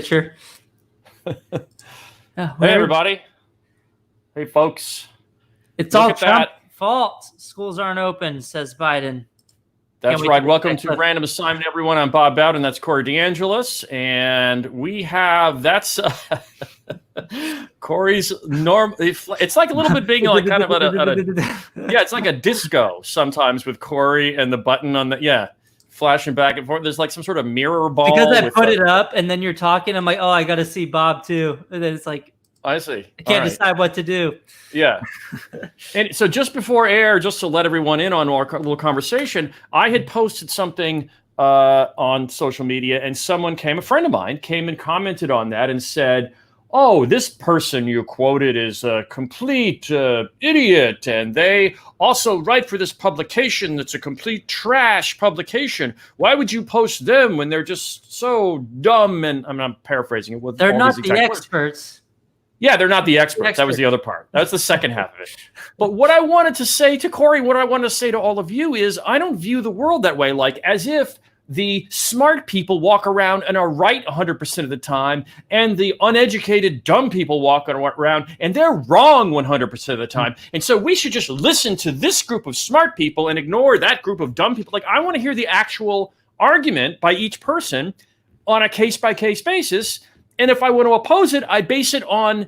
Sure. Hey, everybody. Hey, folks. It's all Trump's fault. Schools aren't open, says Biden. That's right. Welcome to Random Assignment, everyone. I'm Bob Bowden. That's Corey DeAngelis. And we have, that's Corey's norm. It's like a little bit being like kind of yeah, it's like a disco sometimes with Corey and the button on the, flashing back and forth. There's like some sort of mirror ball. Because I put it up and then you're talking. I'm like, oh, I got to see Bob too. And then it's like, I see. I can't decide what to do. Yeah. And so just before air, just to let everyone in on our little conversation, I had posted something on social media and a friend of mine came and commented on that and said, oh, this person you quoted is a complete idiot, and they also write for this publication that's a complete trash publication. Why would you post them when they're just so dumb? And I'm paraphrasing it. They're not the experts. Yeah, they're not the experts. That was the other part. That's the second half of it. But what I wanted to say to Corey, what I wanted to say to all of you is I don't view the world that way, like as if the smart people walk around and are right 100% of the time, and the uneducated dumb people walk around and they're wrong 100% of the time. And so we should just listen to this group of smart people and ignore that group of dumb people. Like, I want to hear the actual argument by each person on a case-by-case basis. And if I want to oppose it, I base it on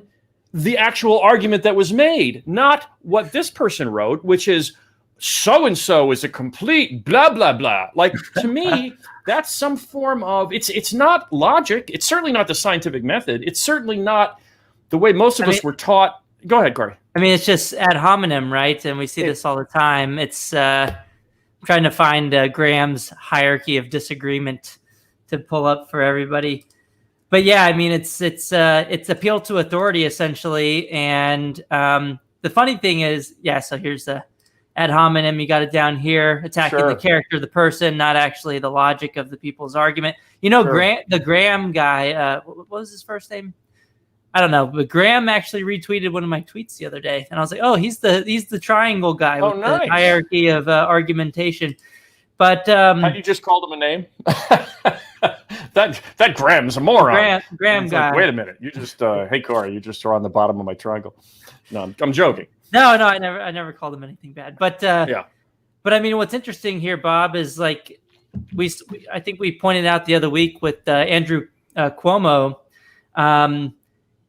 the actual argument that was made, not what this person wrote, which is so-and-so is a complete blah, blah, blah. Like, to me, that's some form of, it's not logic. It's certainly not the scientific method. It's certainly not the way most of us were taught. Go ahead, Corey. I mean, it's just ad hominem, right? And we see this all the time. It's trying to find Graham's hierarchy of disagreement to pull up for everybody. But yeah, I mean, it's appeal to authority, essentially. And the funny thing is, so here's the ad hominem, you got it down here, attacking the character of the person, not actually the logic of the people's argument. You know, the Graham guy, what was his first name? I don't know, but Graham actually retweeted one of my tweets the other day, and I was like, oh, he's the triangle guy with the hierarchy of argumentation. But have you just called him a name? that Graham's a moron. Graham guy. Like, wait a minute, you just hey Corey, you just are on the bottom of my triangle. No, I'm joking. No, I never called him anything bad. But but I mean, what's interesting here, Bob, is like I think we pointed out the other week with Andrew Cuomo.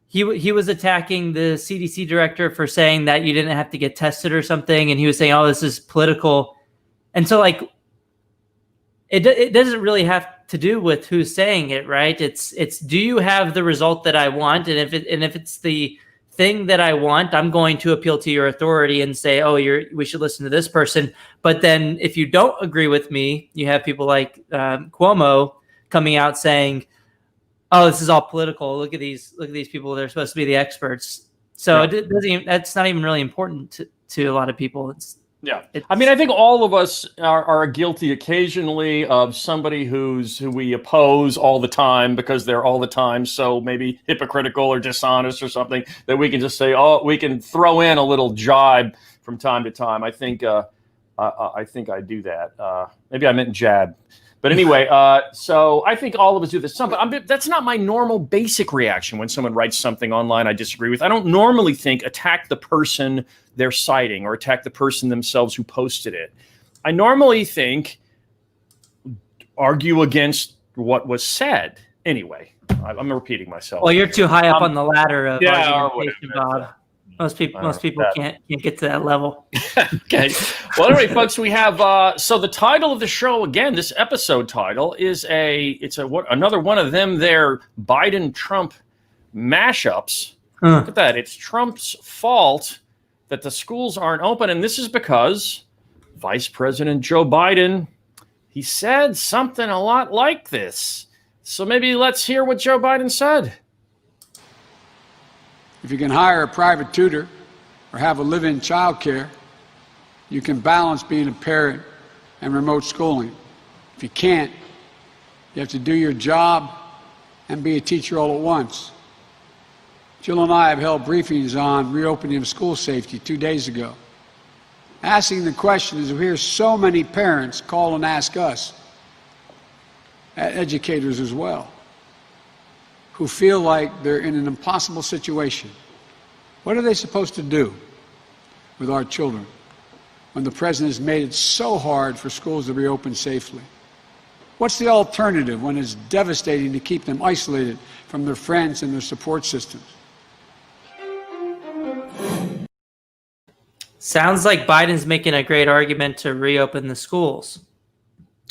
He was attacking the CDC director for saying that you didn't have to get tested or something, and he was saying, "Oh, this is political," and so like it doesn't really have to do with who's saying it, right? It's do you have the result that I want, and if it's the thing that I want, I'm going to appeal to your authority and say, oh, we should listen to this person. But then if you don't agree with me, you have people like Cuomo coming out saying, oh, this is all political. Look at these people. They're supposed to be the experts. So that's not even really important to a lot of people. I mean, I think all of us are guilty occasionally of somebody who we oppose all the time because they're all the time so maybe hypocritical or dishonest or something that we can just say, oh, we can throw in a little jibe from time to time. I think I do that. Maybe I meant jab. But anyway, so I think all of us do this. But that's not my normal basic reaction when someone writes something online I disagree with. I don't normally think attack the person they're citing or attack the person themselves who posted it. I normally think argue against what was said. Anyway, I'm repeating myself. Well, you're too high up on the ladder of argumentation, Bob. Most people can't get to that level. Okay. Well, anyway, folks, we have so the title of the show again. This episode title is another one of them. Their Biden-Trump mashups. Look at that. It's Trump's fault that the schools aren't open, and this is because Vice President Joe Biden, he said something a lot like this. So maybe let's hear what Joe Biden said. If you can hire a private tutor or have a live-in child care, you can balance being a parent and remote schooling. If you can't, you have to do your job and be a teacher all at once. Jill and I have held briefings on reopening of school safety 2 days ago. Asking the question is we hear so many parents call and ask us, educators as well. who feel like they're in an impossible situation. What are they supposed to do with our children when the president has made it so hard for schools to reopen safely? What's the alternative when it's devastating to keep them isolated from their friends and their support systems? Sounds like Biden's making a great argument to reopen the schools.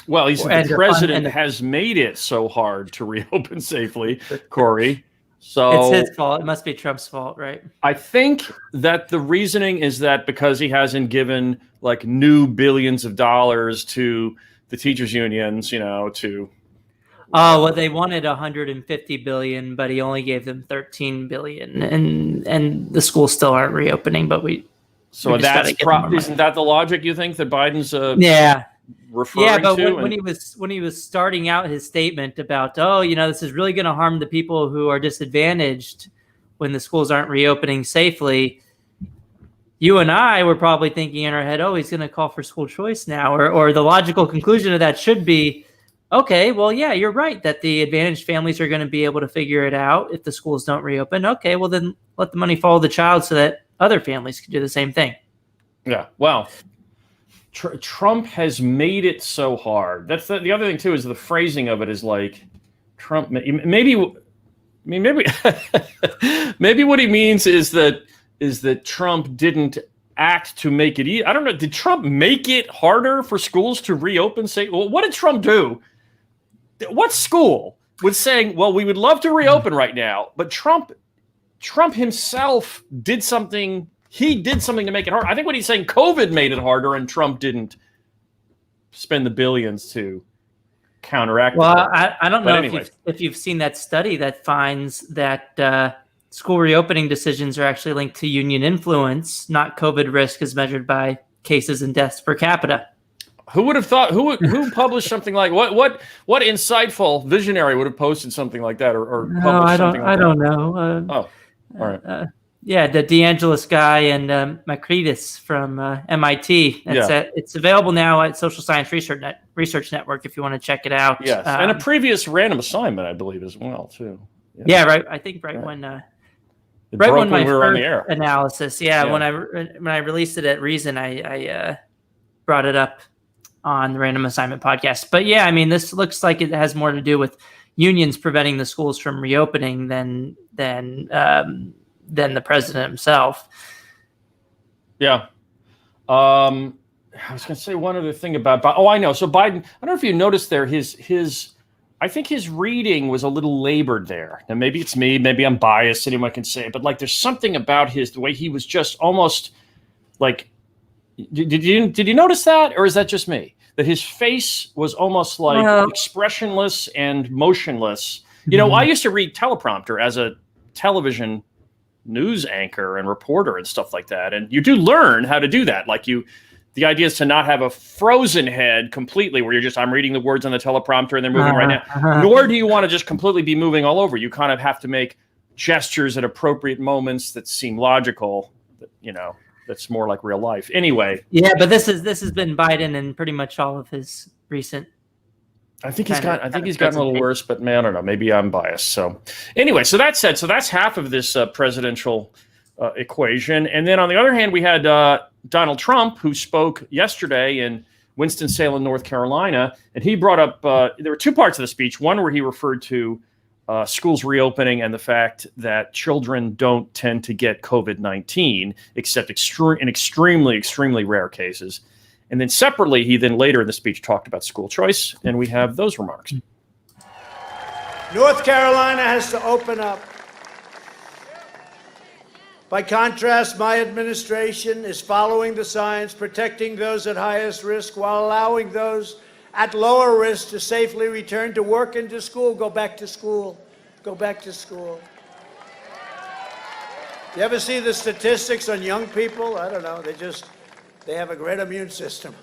Well, he's And the president has made it so hard to reopen safely, Corey. So it's his fault. It must be Trump's fault, right? I think that the reasoning is that because he hasn't given like new billions of dollars to the teachers unions, you know, to Oh, well, they wanted 150 billion, but he only gave them 13 billion, and the schools still aren't reopening. But so we just gotta that's get more money. isn't that the logic you think that Biden's Yeah, referring but to? when he was starting out his statement about, oh, you know, this is really going to harm the people who are disadvantaged when the schools aren't reopening safely, you and I were probably thinking in our head, oh, he's going to call for school choice now, or the logical conclusion of that should be, okay, well, yeah, you're right that the advantaged families are going to be able to figure it out if the schools don't reopen. Okay, well, then let the money follow the child so that other families can do the same thing. Yeah, well, Trump has made it so hard. That's the other thing too, is the phrasing of it is like Trump. Maybe maybe what he means is that Trump didn't act to make it easy. I don't know. Did Trump make it harder for schools to reopen? Say, well, what did Trump do? What school was saying, well, we would love to reopen right now, but Trump himself did something. He did something to make it hard. I think what he's saying, COVID made it harder, and Trump didn't spend the billions to counteract. Well, I don't know anyway. if you've seen that study that finds that school reopening decisions are actually linked to union influence, not COVID risk as measured by cases and deaths per capita. Who would have thought? Who published something like what insightful visionary would have posted something like that or published something like that? I don't know. Oh, all right. Yeah, the DeAngelis guy and Makridis from MIT. It's available now at Social Science Research Network if you want to check it out. Yes, and a previous random assignment, I believe, as well too. Yeah, right. I think when my we were on the air. Analysis. Yeah, when I released it at Reason, I brought it up on the Random Assignment podcast. But yeah, I mean, this looks like it has more to do with unions preventing the schools from reopening than the president himself. Yeah. I was going to say one other thing about Biden. Oh, I know. So Biden, I don't know if you noticed there, I think his reading was a little labored there. Now, maybe it's me, maybe I'm biased, anyone can say it, but like there's something about the way he was just almost like, did you notice that? Or is that just me? That his face was almost like expressionless and motionless. You know, I used to read teleprompter as a television news anchor and reporter and stuff like that. And you do learn how to do that. Like the idea is to not have a frozen head completely where I'm reading the words on the teleprompter and they're moving right now. Nor do you want to just completely be moving all over. You kind of have to make gestures at appropriate moments that seem logical, you know, that's more like real life. Anyway. Yeah, but this has been Biden and pretty much all of his recent. I think he's gotten a little worse, but man, I don't know. Maybe I'm biased. So anyway, so that said, that's half of this presidential equation. And then on the other hand, we had Donald Trump, who spoke yesterday in Winston-Salem, North Carolina, and he brought up there were two parts of the speech. One where he referred to schools reopening and the fact that children don't tend to get COVID-19 except in extremely, extremely rare cases. And then separately, he then later in the speech talked about school choice, and we have those remarks. North Carolina has to open up. By contrast, my administration is following the science, protecting those at highest risk while allowing those at lower risk to safely return to work and to school. Go back to school. Go back to school. You ever see the statistics on young people? I don't know. They have a great immune system.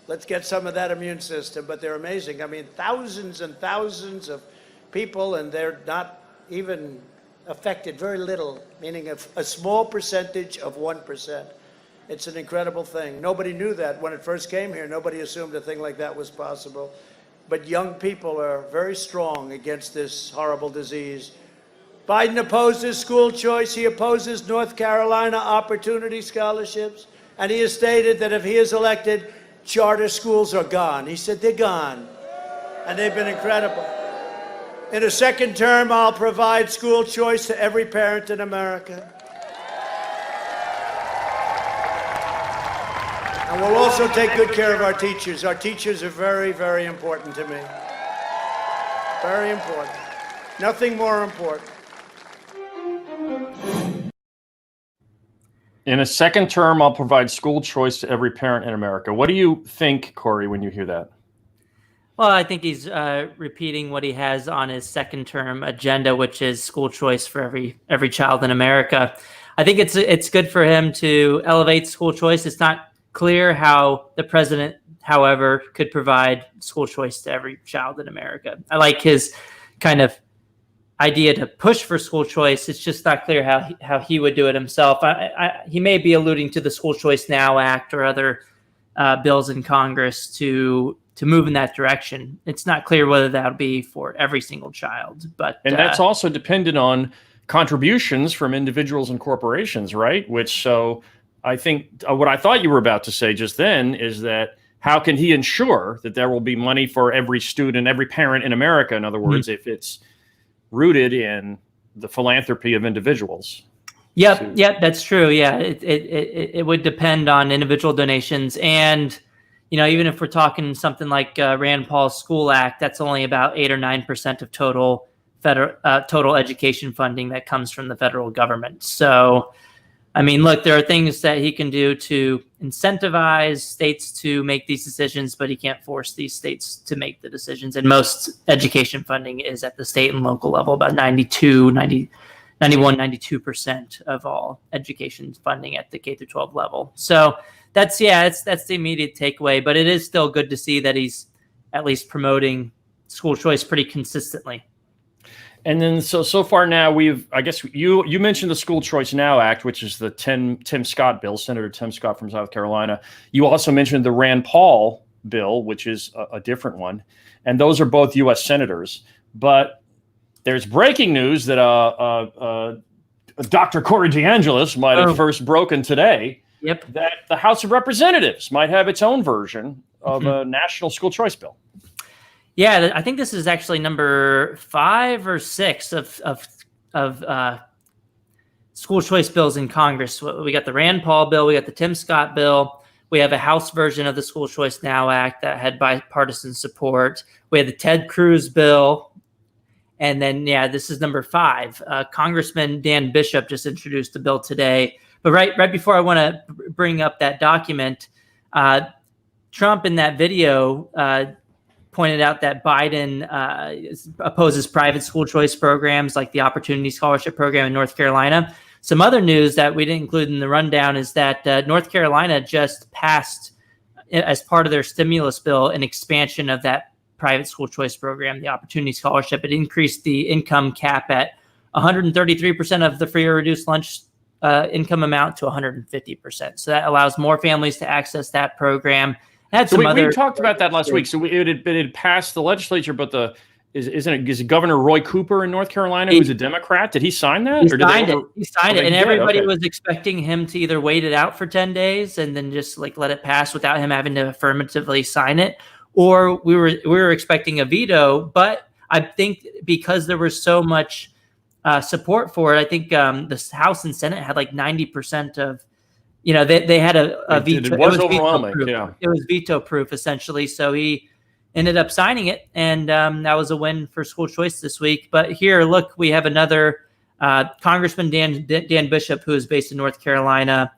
Let's get some of that immune system, but they're amazing. I mean, thousands and thousands of people, and they're not even affected, very little, meaning a small percentage of 1%. It's an incredible thing. Nobody knew that when it first came here. Nobody assumed a thing like that was possible. But young people are very strong against this horrible disease. Biden opposes school choice. He opposes North Carolina opportunity scholarships. And he has stated that if he is elected, charter schools are gone. He said they're gone. And they've been incredible. In a second term, I'll provide school choice to every parent in America. And we'll also take good care of our teachers. Our teachers are very, very important to me. Very important. Nothing more important. In a second term, I'll provide school choice to every parent in America. What do you think, Corey, when you hear that? Well, I think he's repeating what he has on his second term agenda, which is school choice for every child in America. I think it's good for him to elevate school choice. It's not clear how the president, however, could provide school choice to every child in America. I like his kind of idea to push for school choice. It's just not clear how he would do it himself. He may be alluding to the School Choice Now Act or other bills in Congress to move in that direction. It's not clear whether that'll be for every single child, and that's also dependent on contributions from individuals and corporations, right? So I think what I thought you were about to say just then is that how can he ensure that there will be money for every student, every parent in America? In other words, if it's rooted in the philanthropy of individuals. Yep, that's true. Yeah, it would depend on individual donations, and even if we're talking something like Rand Paul's School Act, that's only about 8 or 9% of total education funding that comes from the federal government. So, I mean, look, there are things that he can do to incentivize states to make these decisions, but he can't force these states to make the decisions. And most education funding is at the state and local level, about 92% of all education funding at the K through 12 level. So that's the immediate takeaway, but it is still good to see that he's at least promoting school choice pretty consistently. And then so far now I guess you mentioned the School Choice Now Act, which is the Tim Scott bill, Senator Tim Scott from South Carolina. You also mentioned the Rand Paul bill, which is a different one. And those are both U.S. senators. But there's breaking news that Dr. Corey DeAngelis might have first broken today. Yep. That the House of Representatives might have its own version of a national school choice bill. Yeah, I think this is actually number 5 or 6 of school choice bills in Congress. We got the Rand Paul bill, we got the Tim Scott bill, we have a House version of the School Choice Now Act that had bipartisan support. We had the Ted Cruz bill, and then this is number 5. Congressman Dan Bishop just introduced the bill today. But right before I want to bring up that document, Trump in that video pointed out that Biden opposes private school choice programs like the Opportunity Scholarship Program in North Carolina. Some other news that we didn't include in the rundown is that North Carolina just passed, as part of their stimulus bill, an expansion of that private school choice program, the Opportunity Scholarship. It increased the income cap at 133% of the free or reduced lunch income amount to 150%. So that allows more families to access that program. So we talked about that last week. So it had passed the legislature, but is it Governor Roy Cooper in North Carolina, who's a Democrat? Did he sign that? He signed it, and everybody was expecting him to either wait it out for 10 days and then just let it pass without him having to affirmatively sign it, or we were expecting a veto. But I think because there was so much support for it, I think the House and Senate had 90% of. They had a veto. It was overwhelming. It was veto proof, essentially. So he ended up signing it, and that was a win for school choice this week. But here, look, we have another Congressman Dan Bishop, who is based in North Carolina,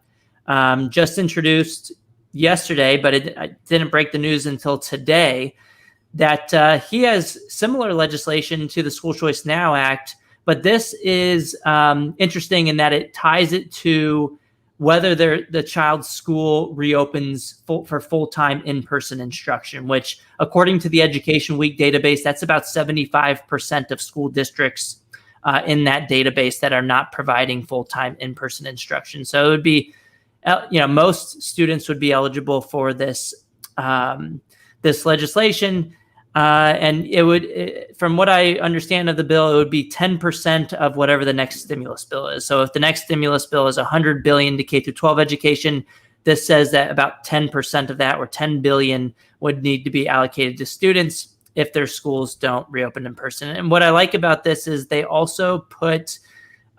just introduced yesterday, but it didn't break the news until today, that he has similar legislation to the School Choice Now Act. But this is interesting in that it ties it to whether the child's school reopens for full-time in-person instruction, which, according to the Education Week database, that's about 75% of school districts in that database that are not providing full-time in-person instruction. So it would be, most students would be eligible for this this legislation. And it would, from what I understand of the bill, it would be 10% of whatever the next stimulus bill is. So if the next stimulus bill is $100 billion to K through 12 education, this says that about 10% of that, or 10 billion, would need to be allocated to students if their schools don't reopen in person. And what I like about this is they also put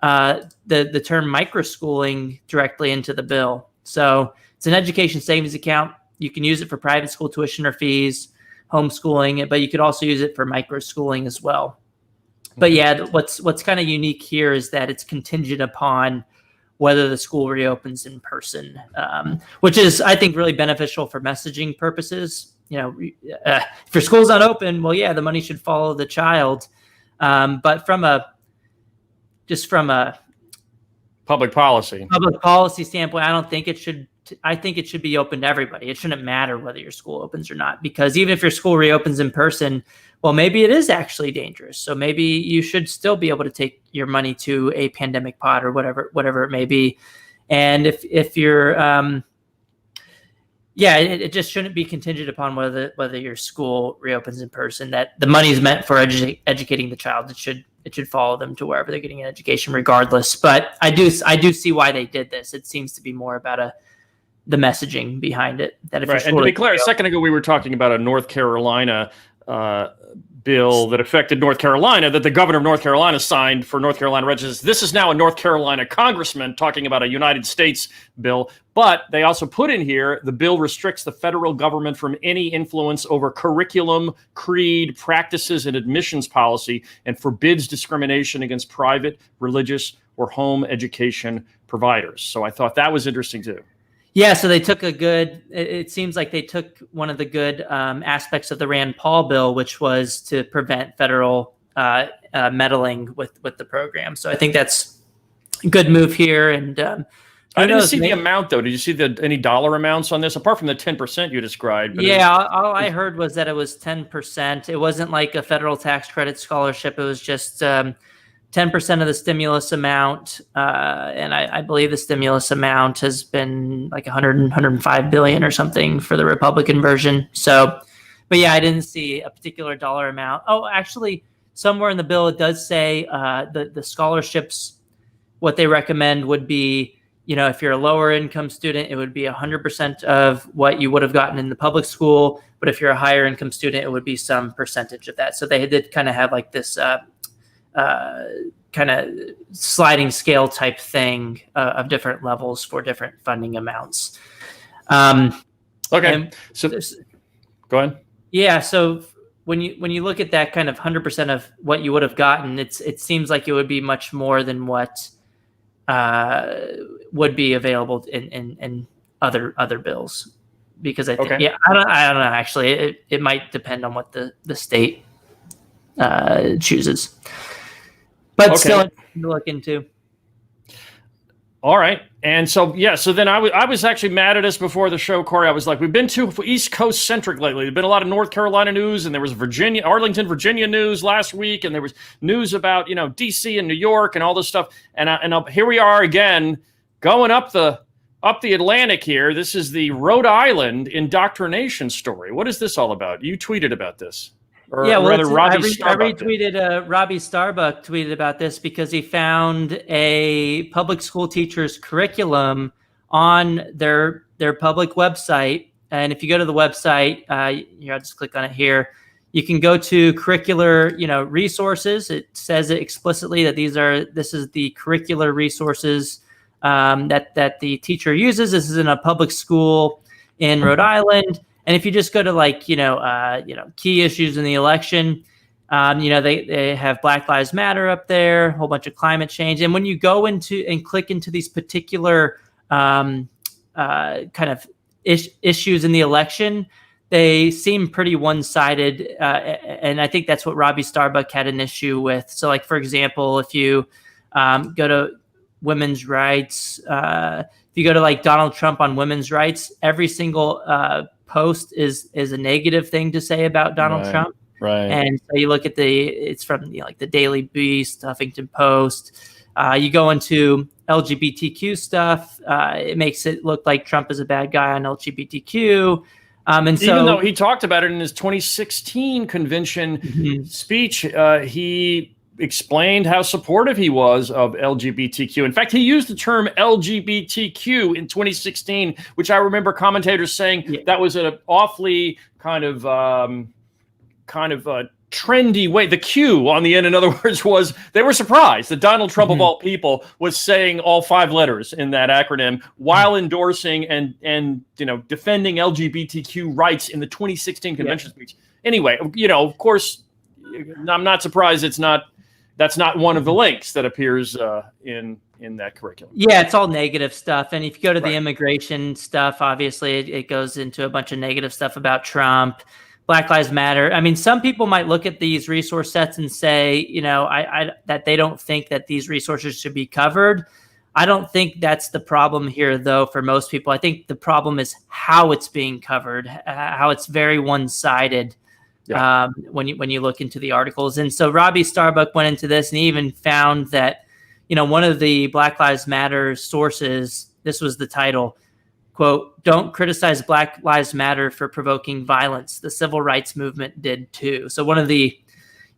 the term microschooling directly into the bill. So it's an education savings account. You can use it for private school tuition or fees, homeschooling, but you could also use it for microschooling as well. But yeah, what's kind of unique here is that it's contingent upon whether the school reopens in person, which is, I think, really beneficial for messaging purposes. If your school's not open, well, yeah, the money should follow the child. But from a public policy standpoint, I think it should be open to everybody. It shouldn't matter whether your school opens or not, because even if your school reopens in person, well, maybe it is actually dangerous. So maybe you should still be able to take your money to a pandemic pot or whatever it may be. And if you're, it just shouldn't be contingent upon whether your school reopens in person. That the money is meant for educating the child. It should follow them to wherever they're getting an education, regardless. But I do see why they did this. It seems to be more about the messaging behind it. That if right, and to be clear, a second ago we were talking about a North Carolina bill that affected North Carolina that the governor of North Carolina signed for North Carolina residents. This is now a North Carolina congressman talking about a United States bill, but they also put in here the bill restricts the federal government from any influence over curriculum, creed, practices, and admissions policy, and forbids discrimination against private, religious, or home education providers. So I thought that was interesting too. Yeah, so they took it seems like they took one of the good aspects of the Rand Paul bill, which was to prevent federal meddling with the program. So I think that's a good move here. And I didn't see the amount, though. Did you see any dollar amounts on this, apart from the 10% you described? Yeah, all I heard was that it was 10%. It wasn't like a federal tax credit scholarship. It was just 10% of the stimulus amount, and I believe the stimulus amount has been like 105 billion or something for the Republican version. So, but yeah, I didn't see a particular dollar amount. Oh, actually, somewhere in the bill it does say the scholarships, what they recommend would be, if you're a lower income student, it would be 100% of what you would have gotten in the public school. But if you're a higher income student, it would be some percentage of that. So they did kind of have like this kind of sliding scale type thing of different levels for different funding amounts. Okay, so go ahead. Yeah, so when you look at that kind of 100% of what you would have gotten, it seems like it would be much more than what would be available in other bills, because I think I don't know, actually it might depend on what the state chooses. But still interesting to look into. All right. And so then I was actually mad at us before the show, Corey. I was like, we've been too East Coast centric lately. There's been a lot of North Carolina news, and there was Arlington, Virginia news last week, and there was news about, DC and New York and all this stuff. And here we are again, going up the Atlantic here. This is the Rhode Island indoctrination story. What is this all about? You tweeted about this. I retweeted Robbie Starbuck tweeted about this because he found a public school teacher's curriculum on their public website. And if you go to the website, I'll just click on it here. You can go to curricular, resources. It says it explicitly that this is the curricular resources that the teacher uses. This is in a public school in Rhode Island. And if you just go to key issues in the election, they have Black Lives Matter up there, a whole bunch of climate change. And when you go into and click into these particular kind of issues in the election, they seem pretty one-sided. And I think that's what Robbie Starbuck had an issue with. So, like, for example, if you go to women's rights, if you go to like Donald Trump on women's rights, every single post is a negative thing to say about Donald Trump. Right. And so you look at it's from like the Daily Beast, Huffington Post. You go into LGBTQ stuff. It makes it look like Trump is a bad guy on LGBTQ. And so, even though he talked about it in his 2016 convention Mhm. speech, he explained how supportive he was of LGBTQ. In fact, he used the term LGBTQ in 2016, which I remember commentators saying that was an awfully kind of trendy way. The Q on the end, in other words, was they were surprised that Donald Trump, of all people, was saying all 5 letters in that acronym while endorsing and defending LGBTQ rights in the 2016 convention speech. Anyway, of course, I'm not surprised that's not one of the links that appears in that curriculum. Yeah, it's all negative stuff. And if you go to the Right. immigration stuff, obviously it goes into a bunch of negative stuff about Trump, Black Lives Matter. I mean, some people might look at these resource sets and say, that they don't think that these resources should be covered. I don't think that's the problem here, though, for most people. I think the problem is how it's being covered, how it's very one-sided. Yeah. When you look into the articles. And so Robbie Starbuck went into this and he even found that, one of the Black Lives Matter sources, this was the title, quote, "Don't criticize Black Lives Matter for provoking violence. The civil rights movement did too." So one of the,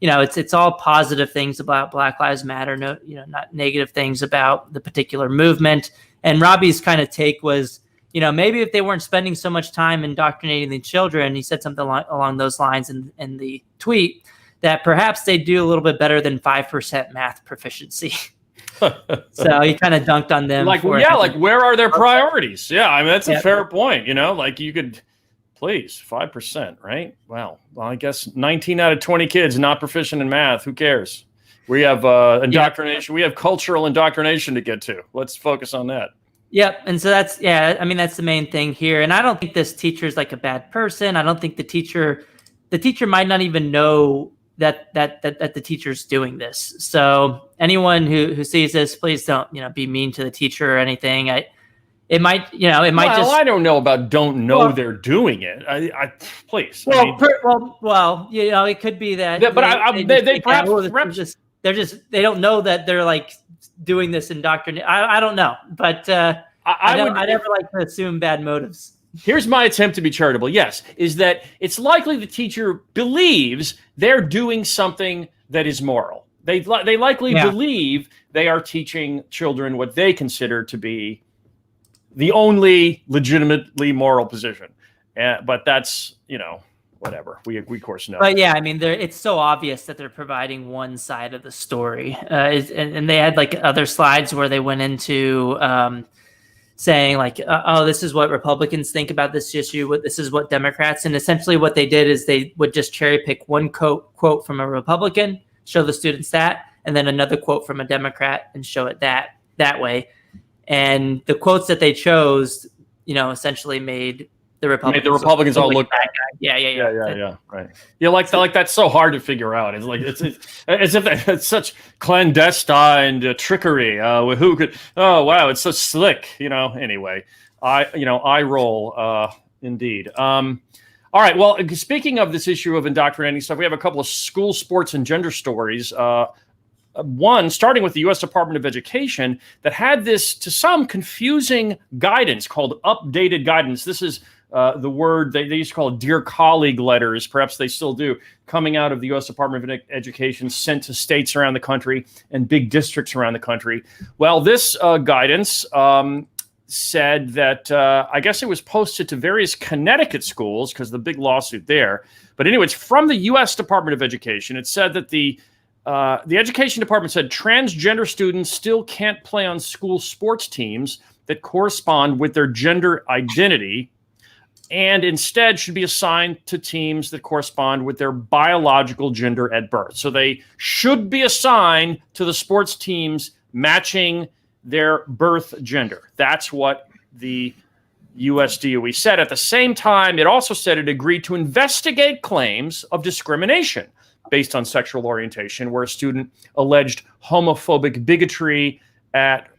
it's all positive things about Black Lives Matter, no, not negative things about the particular movement. And Robbie's kind of take was, maybe if they weren't spending so much time indoctrinating the children, he said something along those lines in the tweet, that perhaps they do a little bit better than 5% math proficiency. So he kind of dunked on them. Where are their priorities? Yeah, I mean, that's a fair point. You could, please, 5%, right? Well, I guess 19 out of 20 kids not proficient in math. Who cares? We have indoctrination. We have cultural indoctrination to get to. Let's focus on that. Yep. And so that's the main thing here. And I don't think this teacher is like a bad person. I don't think the teacher might not even know that the teacher's doing this. So anyone who sees this, please don't, be mean to the teacher or anything. I don't know about they're doing it. Please. It could be that. Yeah, but they don't know that they're like doing this indoctrination. I don't know, but I never like to assume bad motives. Here's my attempt to be charitable. Yes, is that it's likely the teacher believes they're doing something that is moral. They likely believe they are teaching children what they consider to be the only legitimately moral position. But that's, whatever. We of course know. But yeah, I mean, it's so obvious that they're providing one side of the story. And they had like other slides where they went into saying like, this is what Republicans think about this issue. This is what Democrats. And essentially what they did is they would just cherry pick one quote from a Republican, show the students that, and then another quote from a Democrat and show it that way. And the quotes that they chose, essentially made the Republicans all look bad. Yeah. Right. Yeah, like that's so hard to figure out. It's like it's as if it's such clandestine trickery. Who could? Oh wow, it's so slick. Anyway, I roll indeed. All right. Well, speaking of this issue of indoctrinating stuff, we have a couple of school sports and gender stories. One, starting with the U.S. Department of Education, that had this, to some, confusing guidance called updated guidance. This is the word they used to call it Dear Colleague letters. Perhaps they still do, coming out of the U.S. Department of Education, sent to states around the country and big districts around the country. Well, this guidance said that, I guess it was posted to various Connecticut schools because of the big lawsuit there. But anyway, it's from the U.S. Department of Education. It said that the Education Department said transgender students still can't play on school sports teams that correspond with their gender identity, and instead should be assigned to teams that correspond with their biological gender at birth. So they should be assigned to the sports teams matching their birth gender. That's what the USDOE said. At the same time, it also said it agreed to investigate claims of discrimination based on sexual orientation, where a student alleged homophobic bigotry at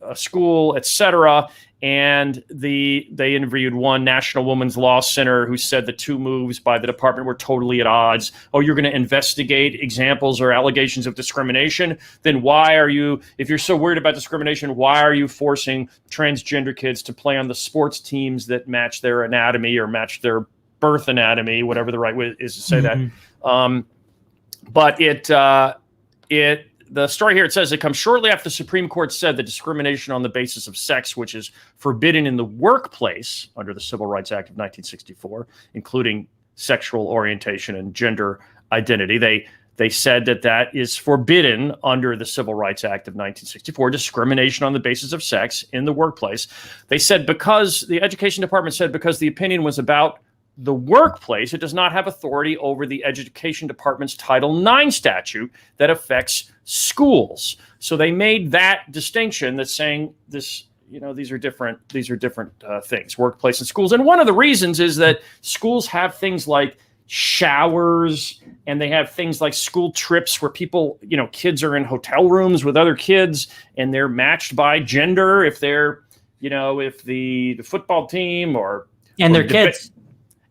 a school, etc. And they interviewed one National Women's Law Center who said the two moves by the department were totally at odds. Oh, you're going to investigate examples or allegations of discrimination? Then why are you, if you're so worried about discrimination, why are you forcing transgender kids to play on the sports teams that match their anatomy or match their birth anatomy, whatever the right way is to say that? But the story here, it says it comes shortly after the Supreme Court said that discrimination on the basis of sex, which is forbidden in the workplace under the Civil Rights Act of 1964, including sexual orientation and gender identity. They said that is forbidden under the Civil Rights Act of 1964, discrimination on the basis of sex in the workplace. They said because the Education Department said because the opinion was about the workplace, it does not have authority over the Education Department's Title IX statute that affects schools. So they made that distinction, that's saying this, these are different things, workplace and schools. And one of the reasons is that schools have things like showers, and they have things like school trips where people, kids are in hotel rooms with other kids, and they're matched by gender if they're, if the football team and their kids.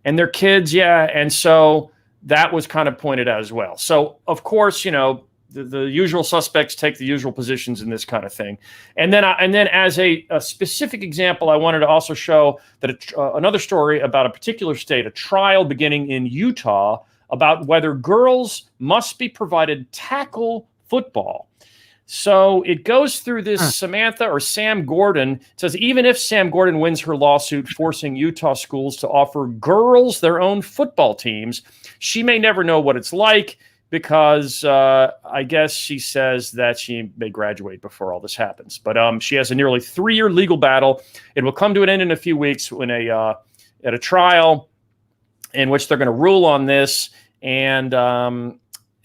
And their kids, yeah. And so that was kind of pointed out as well. So, of course, the usual suspects take the usual positions in this kind of thing. And then as a specific example, I wanted to also show that another story about a particular state, a trial beginning in Utah about whether girls must be provided tackle football. So it goes through this Samantha or Sam Gordon. It says, even if Sam Gordon wins her lawsuit forcing Utah schools to offer girls their own football teams, she may never know what it's like because I guess she says that she may graduate before all this happens. But she has a nearly 3-year legal battle. It will come to an end in a few weeks when at a trial in which they're going to rule on this.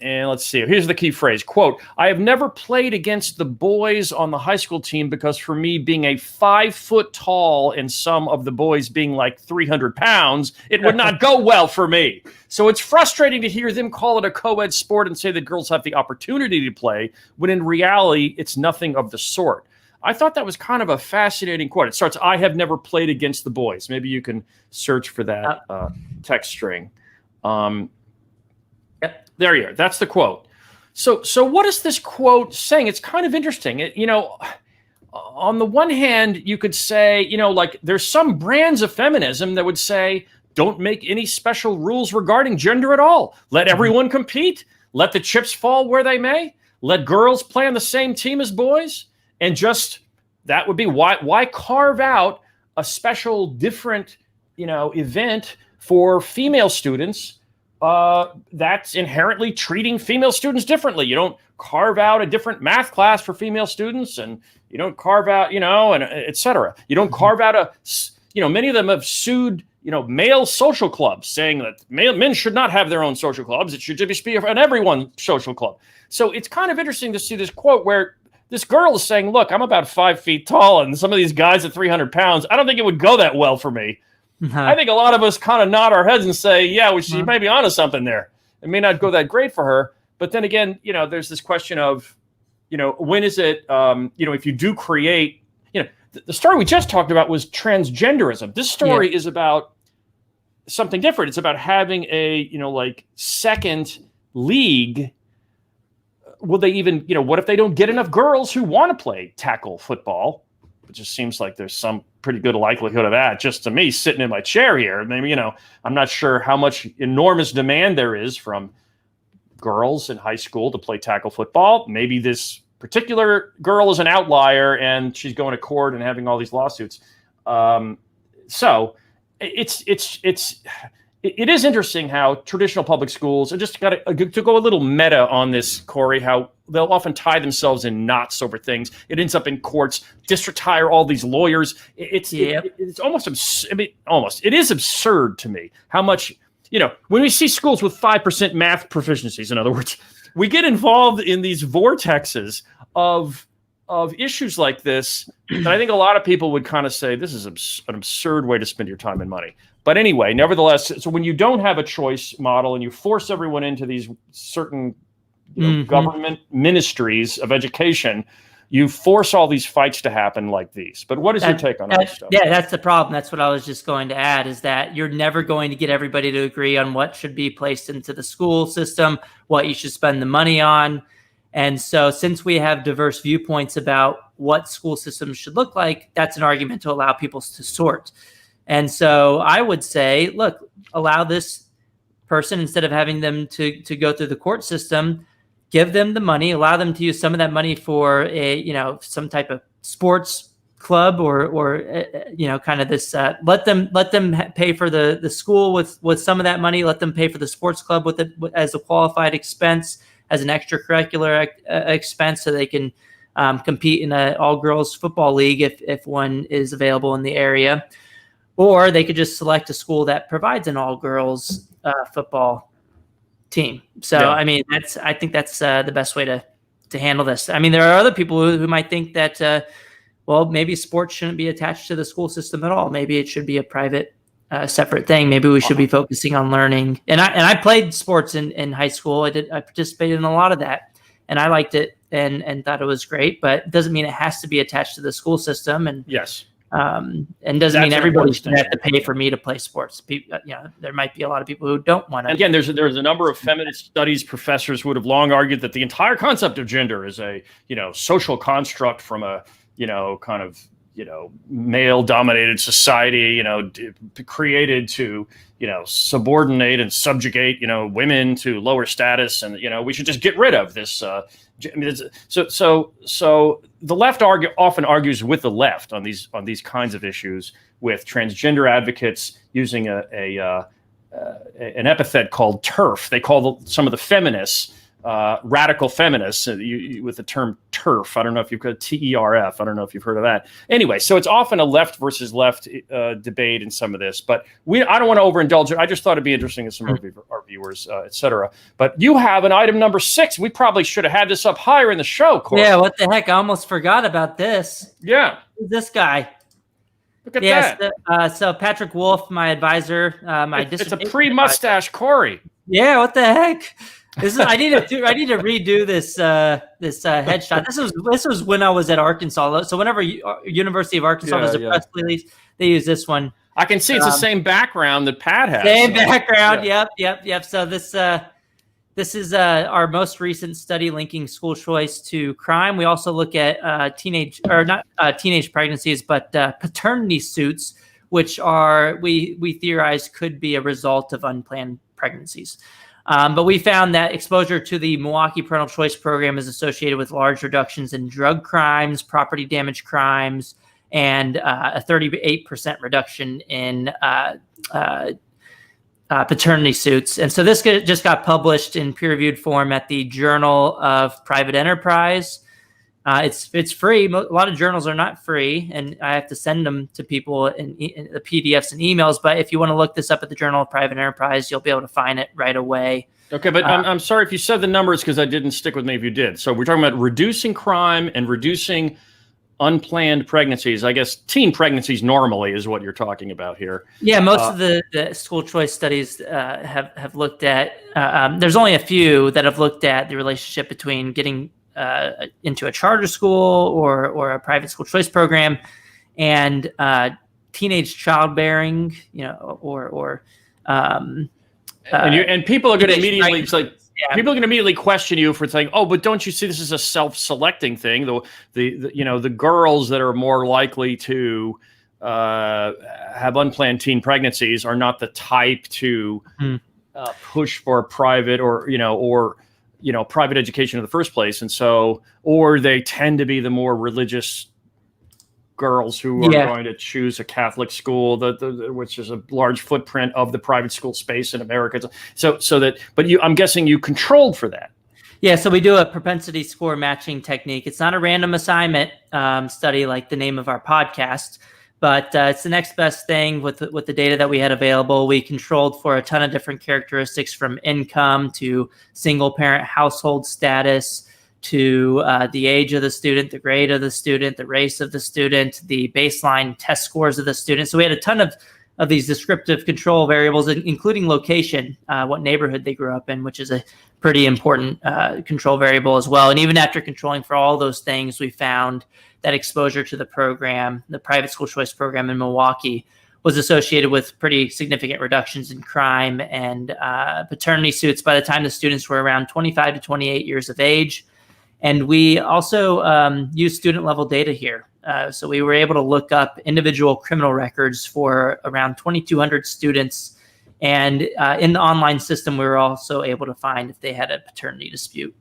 And let's see, here's the key phrase, quote, I have never played against the boys on the high school team because for me being a 5 foot tall and some of the boys being like 300 pounds, it would not go well for me. So it's frustrating to hear them call it a co-ed sport and say that girls have the opportunity to play when in reality, it's nothing of the sort. I thought that was kind of a fascinating quote. It starts, I have never played against the boys. Maybe you can search for that text string. There you are. That's the quote. So what is this quote saying? It's kind of interesting. On the one hand, you could say, like there's some brands of feminism that would say, don't make any special rules regarding gender at all. Let everyone compete. Let the chips fall where they may. Let girls play on the same team as boys. And just that would be why carve out a special different, event for female students. That's inherently treating female students differently. You don't carve out a different math class for female students, and you don't carve out, and et cetera. You don't carve out many of them have sued, male social clubs saying that men should not have their own social clubs. It should just be an everyone social club. So it's kind of interesting to see this quote where this girl is saying, look, I'm about 5 feet tall, and some of these guys at 300 pounds, I don't think it would go that well for me. I think a lot of us kind of nod our heads and say, yeah, she may be onto something there. It may not go that great for her. But then again, there's this question of, when is it, if you do create, the story we just talked about was transgenderism. This story is about something different. It's about having a, second league. Will they even, what if they don't get enough girls who want to play tackle football? It just seems like there's some pretty good likelihood of that, just to me, sitting in my chair here. Maybe, I'm not sure how much enormous demand there is from girls in high school to play tackle football. Maybe this particular girl is an outlier and she's going to court and having all these lawsuits. So it is interesting how traditional public schools, and just to go a little meta on this, Corey, how they'll often tie themselves in knots over things. It ends up in courts. Districts hire all these lawyers. It's almost it is absurd to me how much, when we see schools with 5% math proficiencies, in other words, we get involved in these vortexes of issues like this. And I think a lot of people would kind of say, this is an absurd way to spend your time and money. But anyway, nevertheless, so when you don't have a choice model and you force everyone into these certain government ministries of education, you force all these fights to happen like these. But what is your take on all this stuff? Yeah, that's the problem. That's what I was just going to add, is that you're never going to get everybody to agree on what should be placed into the school system, what you should spend the money on. And so since we have diverse viewpoints about what school systems should look like, that's an argument to allow people to sort. And so I would say, look, allow this person, instead of having them to go through the court system, give them the money, allow them to use some of that money for some type of sports club or kind of this, let them pay for the school with some of that money, let them pay for the sports club with it as a qualified expense, as an extracurricular expense, so they can compete in an all-girls football league if one is available in the area. Or they could just select a school that provides an all-girls football team. So, yeah. I mean, I think that's the best way to handle this. I mean, there are other people who might think that, maybe sports shouldn't be attached to the school system at all. Maybe it should be a private, separate thing. Maybe we should be focusing on learning. And I played sports in high school. I participated in a lot of that, and I liked it and thought it was great. But it doesn't mean it has to be attached to the school system. And yes. And doesn't mean everybody should have to pay for me to play sports. There might be a lot of people who don't want to. And again, there's a number of feminist studies professors who would have long argued that the entire concept of gender is a social construct from a kind of male-dominated society, created to subordinate and subjugate women to lower status, and we should just get rid of this. So the left often argues with the left on these kinds of issues, with transgender advocates using an epithet called TERF. They call some of the feminists radical feminists with the term TERF. I don't know if you've got TERF. I don't know if you've heard of that. Anyway, so it's often a left versus left debate in some of this, but I don't want to overindulge it. I just thought it'd be interesting to some of our viewers, et cetera. But you have an item number 6. We probably should have had this up higher in the show, Corey. Yeah, what the heck? I almost forgot about this. Yeah. Who's this guy? Look at that. So Patrick Wolf, my advisor, it's a pre-mustache Corey. Yeah, what the heck? I need to redo this headshot. This was when I was at Arkansas. So whenever University of Arkansas does a press release, they use this one. I can see it's the same background that Pat has. Same background. Yeah. Yep. So this is our most recent study linking school choice to crime. We also look at teenage pregnancies, but paternity suits, which we theorize could be a result of unplanned pregnancies. But we found that exposure to the Milwaukee Parental Choice Program is associated with large reductions in drug crimes, property damage crimes, and a 38% reduction in paternity suits. And so this just got published in peer-reviewed form at the Journal of Private Enterprise. It's free. A lot of journals are not free, and I have to send them to people in the PDFs and emails. But if you want to look this up at the Journal of Private Enterprise, you'll be able to find it right away. Okay, but I'm sorry if you said the numbers, because I didn't stick with me if you did. So we're talking about reducing crime and reducing unplanned pregnancies. I guess teen pregnancies normally is what you're talking about here. Yeah, most of the school choice studies have looked at. There's only a few that have looked at the relationship between getting into a charter school or a private school choice program and teenage childbearing, and people are going to immediately people are going to immediately question you for saying, "Oh, but don't you see this is a self-selecting thing? The girls that are more likely to have unplanned teen pregnancies are not the type to push for private or private education in the first place, and so, or they tend to be the more religious girls who are going to choose a Catholic school, which is a large footprint of the private school space in America. I'm guessing you controlled for that. Yeah, so we do a propensity score matching technique. It's not a random assignment study like the name of our podcast, but it's the next best thing with the data that we had available. We controlled for a ton of different characteristics, from income to single parent household status to the age of the student, the grade of the student, the race of the student, the baseline test scores of the student. So we had a ton of of these descriptive control variables, including location, what neighborhood they grew up in, which is a pretty important control variable as well. And even after controlling for all those things, we found that exposure to the program, the private school choice program in Milwaukee, was associated with pretty significant reductions in crime and paternity suits by the time the students were around 25 to 28 years of age. And we also used student level data here. So we were able to look up individual criminal records for around 2,200 students. And in the online system, we were also able to find if they had a paternity dispute.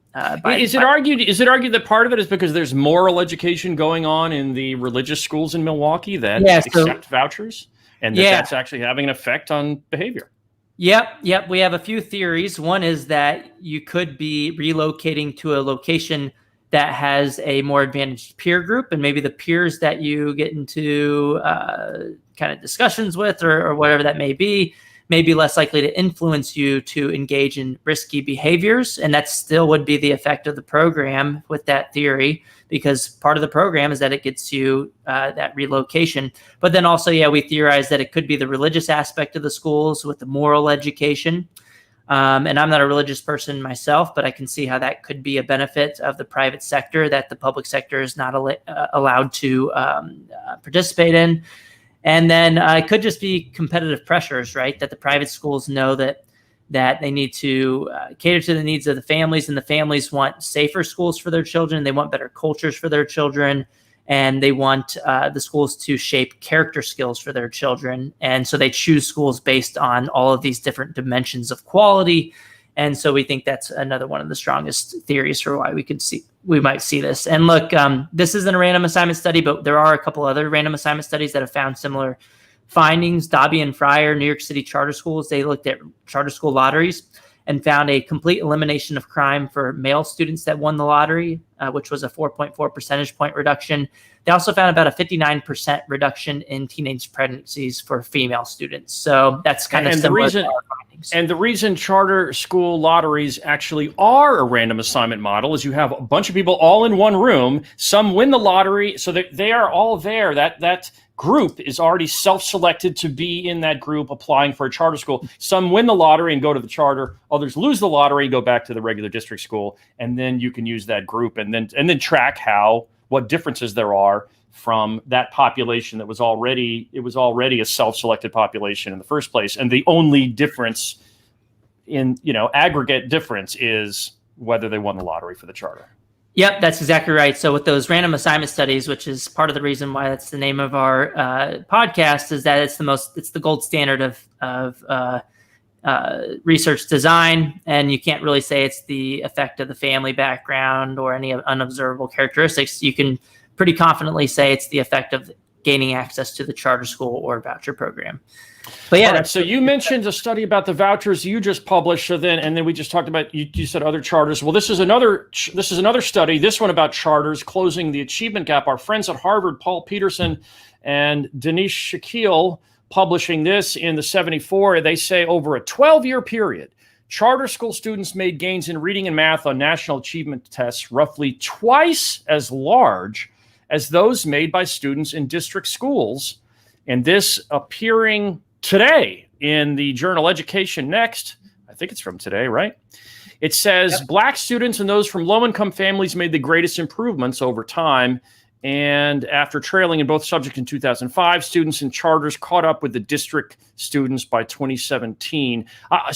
Is it argued that part of it is because there's moral education going on in the religious schools in Milwaukee that accept vouchers, and that's actually having an effect on behavior? Yep. We have a few theories. One is that you could be relocating to a location that has a more advantaged peer group, and maybe the peers that you get into kind of discussions with or whatever that may be less likely to influence you to engage in risky behaviors. And that still would be the effect of the program with that theory, because part of the program is that it gets you that relocation. But then also, we theorize that it could be the religious aspect of the schools with the moral education. And I'm not a religious person myself, but I can see how that could be a benefit of the private sector that the public sector is not allowed to participate in. And then it could just be competitive pressures, right? That the private schools know that they need to cater to the needs of the families, and the families want safer schools for their children. They want better cultures for their children, and they want the schools to shape character skills for their children. And so they choose schools based on all of these different dimensions of quality. And so we think that's another one of the strongest theories for why we might see this. And look, this isn't a random assignment study, but there are a couple other random assignment studies that have found similar findings. Dobby and Fryer, New York City charter schools, they looked at charter school lotteries and found a complete elimination of crime for male students that won the lottery, which was a 4.4 percentage point reduction. They also found about a 59% reduction in teenage pregnancies for female students. So that's kind of similar to our findings. And the reason charter school lotteries actually are a random assignment model is you have a bunch of people all in one room. Some win the lottery, so they are all there. That group is already self-selected to be in that group applying for a charter school. Some win the lottery and go to the charter. Others lose the lottery and go back to the regular district school. And then you can use that group and then track what differences there are from that population that was already a self-selected population in the first place. And the only difference in, aggregate difference is whether they won the lottery for the charter. Yep, that's exactly right. So with those random assignment studies, which is part of the reason why that's the name of our podcast, is that it's the gold standard of research design, and you can't really say it's the effect of the family background or any unobservable characteristics. You can pretty confidently say it's the effect of gaining access to the charter school or voucher program. But right, so you mentioned a study about the vouchers you just published. So then we just talked about, you said other charters. Well, this is another study, this one about charters closing the achievement gap. Our friends at Harvard, Paul Peterson and Denise Shaquille, publishing this in the 74. They say over a 12-year period, charter school students made gains in reading and math on national achievement tests roughly twice as large as those made by students in district schools. And this appearing today in the journal Education Next. I think it's from today, right? It says Black students and those from low-income families made the greatest improvements over time. And after trailing in both subjects in 2005, students in charters caught up with the district students by 2017.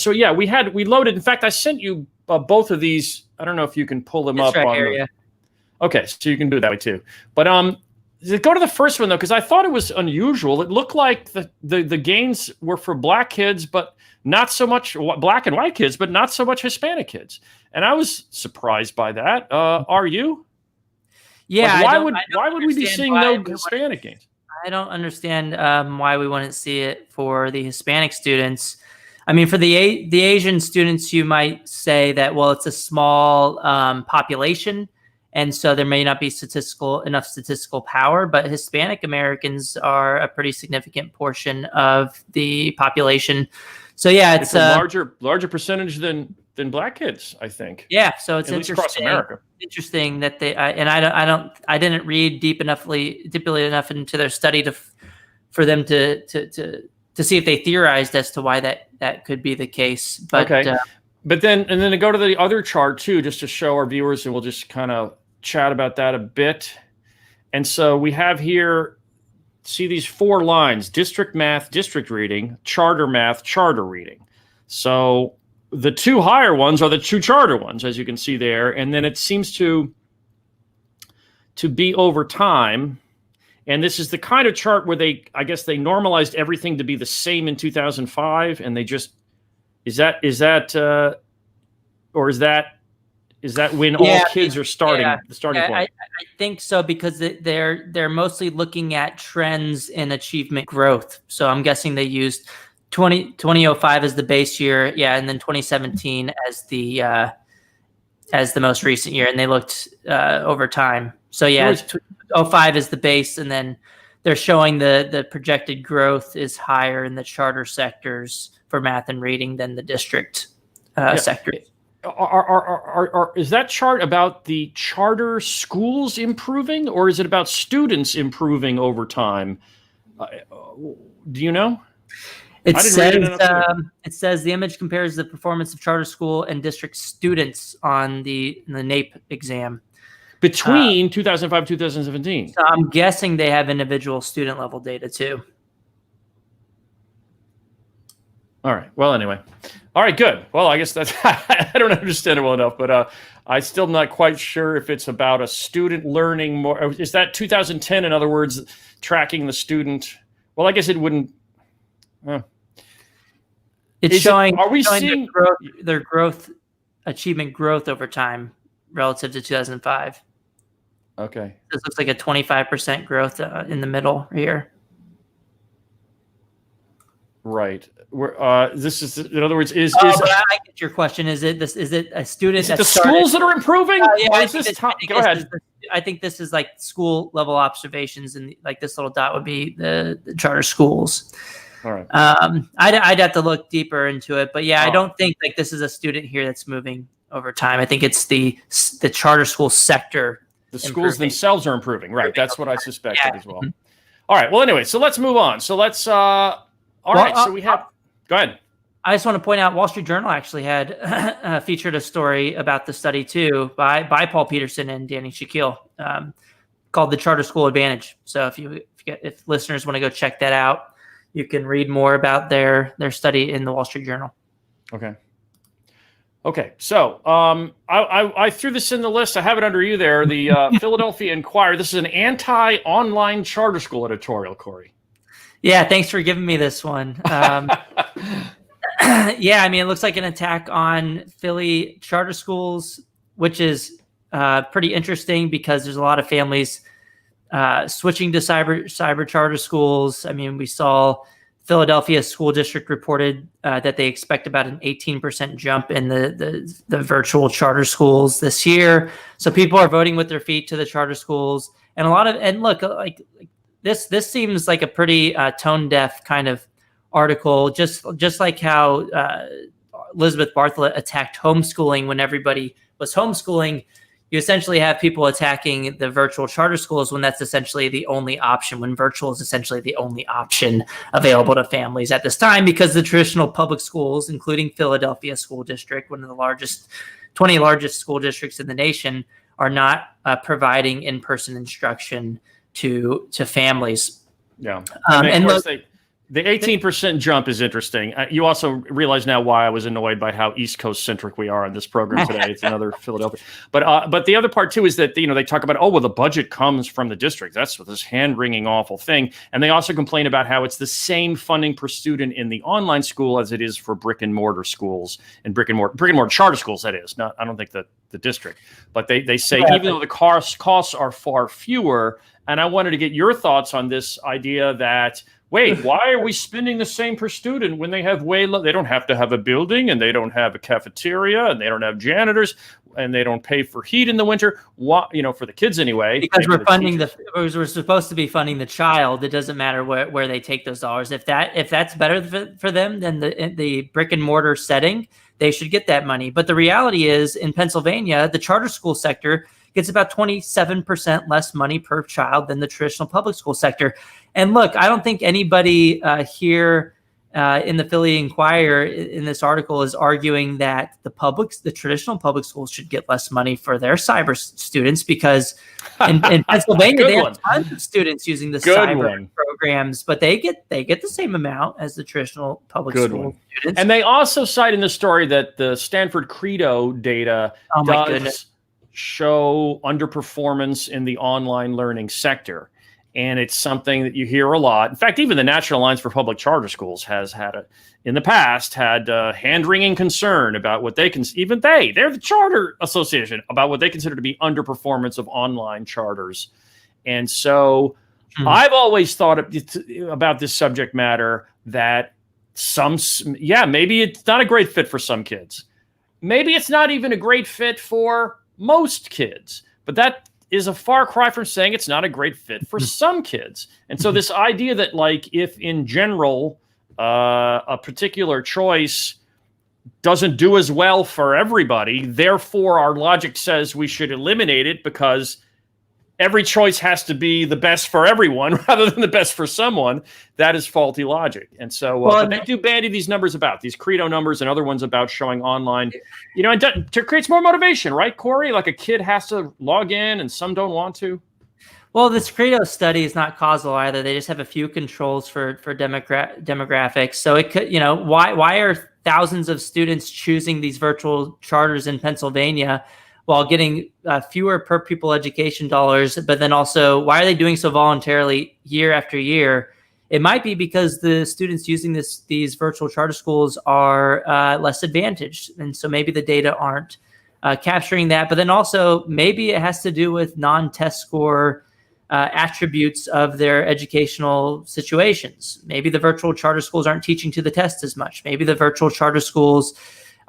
We loaded. In fact, I sent you both of these. I don't know if you can pull them up. Right here, yeah. Okay, so you can do it that way too. But go to the first one though, because I thought it was unusual. It looked like the gains were for Black kids, but not so much Black and white kids, but not so much Hispanic kids. And I was surprised by that. Are you? Yeah. Why would we be seeing no Hispanic gains? I don't understand why we wouldn't see it for the Hispanic students. I mean, for the Asian students, you might say that, well, it's a small population, and so there may not be enough statistical power, but Hispanic Americans are a pretty significant portion of the population. So yeah, it's a larger percentage than Black kids, I think. Yeah, so it's at least across America. Interesting that I didn't read deeply enough into their study for them to to see if they theorized as to why that could be the case. But okay. But then to go to the other chart too, just to show our viewers, and we'll just kind of chat about that a bit. And so we have here, see these 4 lines: district math, district reading, charter math, charter reading. So the 2 higher ones are the 2 charter ones, as you can see there. And then it seems to be over time. And this is the kind of chart where I guess they normalized everything to be the same in 2005. And they just, is that when all kids are starting, the starting point? I think so, because they're mostly looking at trends in achievement growth. So I'm guessing they used 2005 as the base year, and then 2017 as the most recent year, and they looked over time. So 05 is the base, and then they're showing the projected growth is higher in the charter sectors for math and reading than the district sector. Is that chart about the charter schools improving, or is it about students improving over time? Do you know? It says the image compares the performance of charter school and district students on the NAEP exam between 2005 and 2017. So I'm guessing they have individual student level data too. All right. Well, anyway. All right, good. Well, I guess that's, I don't understand it well enough, but I'm still not quite sure if it's about a student learning more. Is that 2010, in other words, tracking the student? Well, I guess it wouldn't. It's showing. Are we seeing their growth, achievement growth over time relative to 2005? Okay. This looks like a 25% growth in the middle here. Right. This is, in other words, is but I get your question. Is it a student? Is it the schools that are improving? Go ahead. I think this is like school level observations, and like this little dot would be the charter schools. All right. I'd have to look deeper into it, but I don't think like this is a student here that's moving over time. I think it's the charter school sector. The schools themselves are improving, right? That's what I suspected as well. All right. Well, anyway, so let's move on. So let's. So we have. Go ahead. I just want to point out, Wall Street Journal actually had featured a story about the study too by Paul Peterson and Danny Shaquille, called "The Charter School Advantage." So if listeners want to go check that out, you can read more about their study in the Wall Street Journal. Okay. So I threw this in the list. I have it under you there. The Philadelphia Inquirer. This is an anti-online charter school editorial, Corey. Yeah, thanks for giving me this one. I mean, it looks like an attack on Philly charter schools, which is pretty interesting because there's a lot of families switching to cyber charter schools. I mean, we saw Philadelphia School District reported that they expect about an 18% jump in the virtual charter schools this year. So people are voting with their feet to the charter schools, and look, like this seems like a pretty tone deaf kind of article, just like how Elizabeth Bartholet attacked homeschooling when everybody was homeschooling. You essentially have people attacking the virtual charter schools when that's essentially the only option, when virtual is essentially the only option available to families at this time, because the traditional public schools, including Philadelphia School District, one of the 20 largest school districts in the nation, are not providing in-person instruction to families. Yeah. And of course, the 18% jump is interesting. You also realize now why I was annoyed by how East Coast centric we are on this program today. It's another Philadelphia. But the other part too is that, they talk about, the budget comes from the district. That's this hand wringing awful thing. And they also complain about how it's the same funding per student in the online school as it is for brick and mortar schools and brick and mortar charter schools. That is not, I don't think that the district, but they say even though the costs are far fewer. And I wanted to get your thoughts on this idea that, wait, why are we spending the same per student when they have they don't have to have a building, and they don't have a cafeteria, and they don't have janitors, and they don't pay for heat in the winter? What, for the kids anyway? Because we're funding we're supposed to be funding the child. It doesn't matter where they take those dollars. If that's better for them than the brick and mortar setting, they should get that money. But the reality is, in Pennsylvania, the charter school sector gets about 27% less money per child than the traditional public school sector. And look, I don't think anybody here in the Philly Inquirer in this article is arguing that the traditional public schools should get less money for their cyber students because in Pennsylvania they have tons of students using the cyber programs, but they get the same amount as the traditional public school students. And they also cite in the story that the Stanford Credo data does show underperformance in the online learning sector. And it's something that you hear a lot. In fact, even the National Alliance for Public Charter Schools has in the past had hand-wringing concern about what they're the charter association, about what they consider to be underperformance of online charters. And so I've always thought about this subject matter that maybe it's not a great fit for some kids. Maybe it's not even a great fit for most kids, but that is a far cry from saying it's not a great fit for some kids. And so this idea that, like, if in general a particular choice doesn't do as well for everybody, therefore our logic says we should eliminate it because every choice has to be the best for everyone rather than the best for someone, that is faulty logic. And so but they do bandy these numbers about, these Credo numbers and other ones about showing online, and to creates more motivation, right, Corey? Like a kid has to log in and some don't want to. Well, this Credo study is not causal either. They just have a few controls for demographics. So it could, why are thousands of students choosing these virtual charters in Pennsylvania while getting fewer per pupil education dollars, but then also why are they doing so voluntarily year after year? It might be because the students using these virtual charter schools are less advantaged. And so maybe the data aren't capturing that, but then also maybe it has to do with non-test score attributes of their educational situations. Maybe the virtual charter schools aren't teaching to the test as much. Maybe the virtual charter schools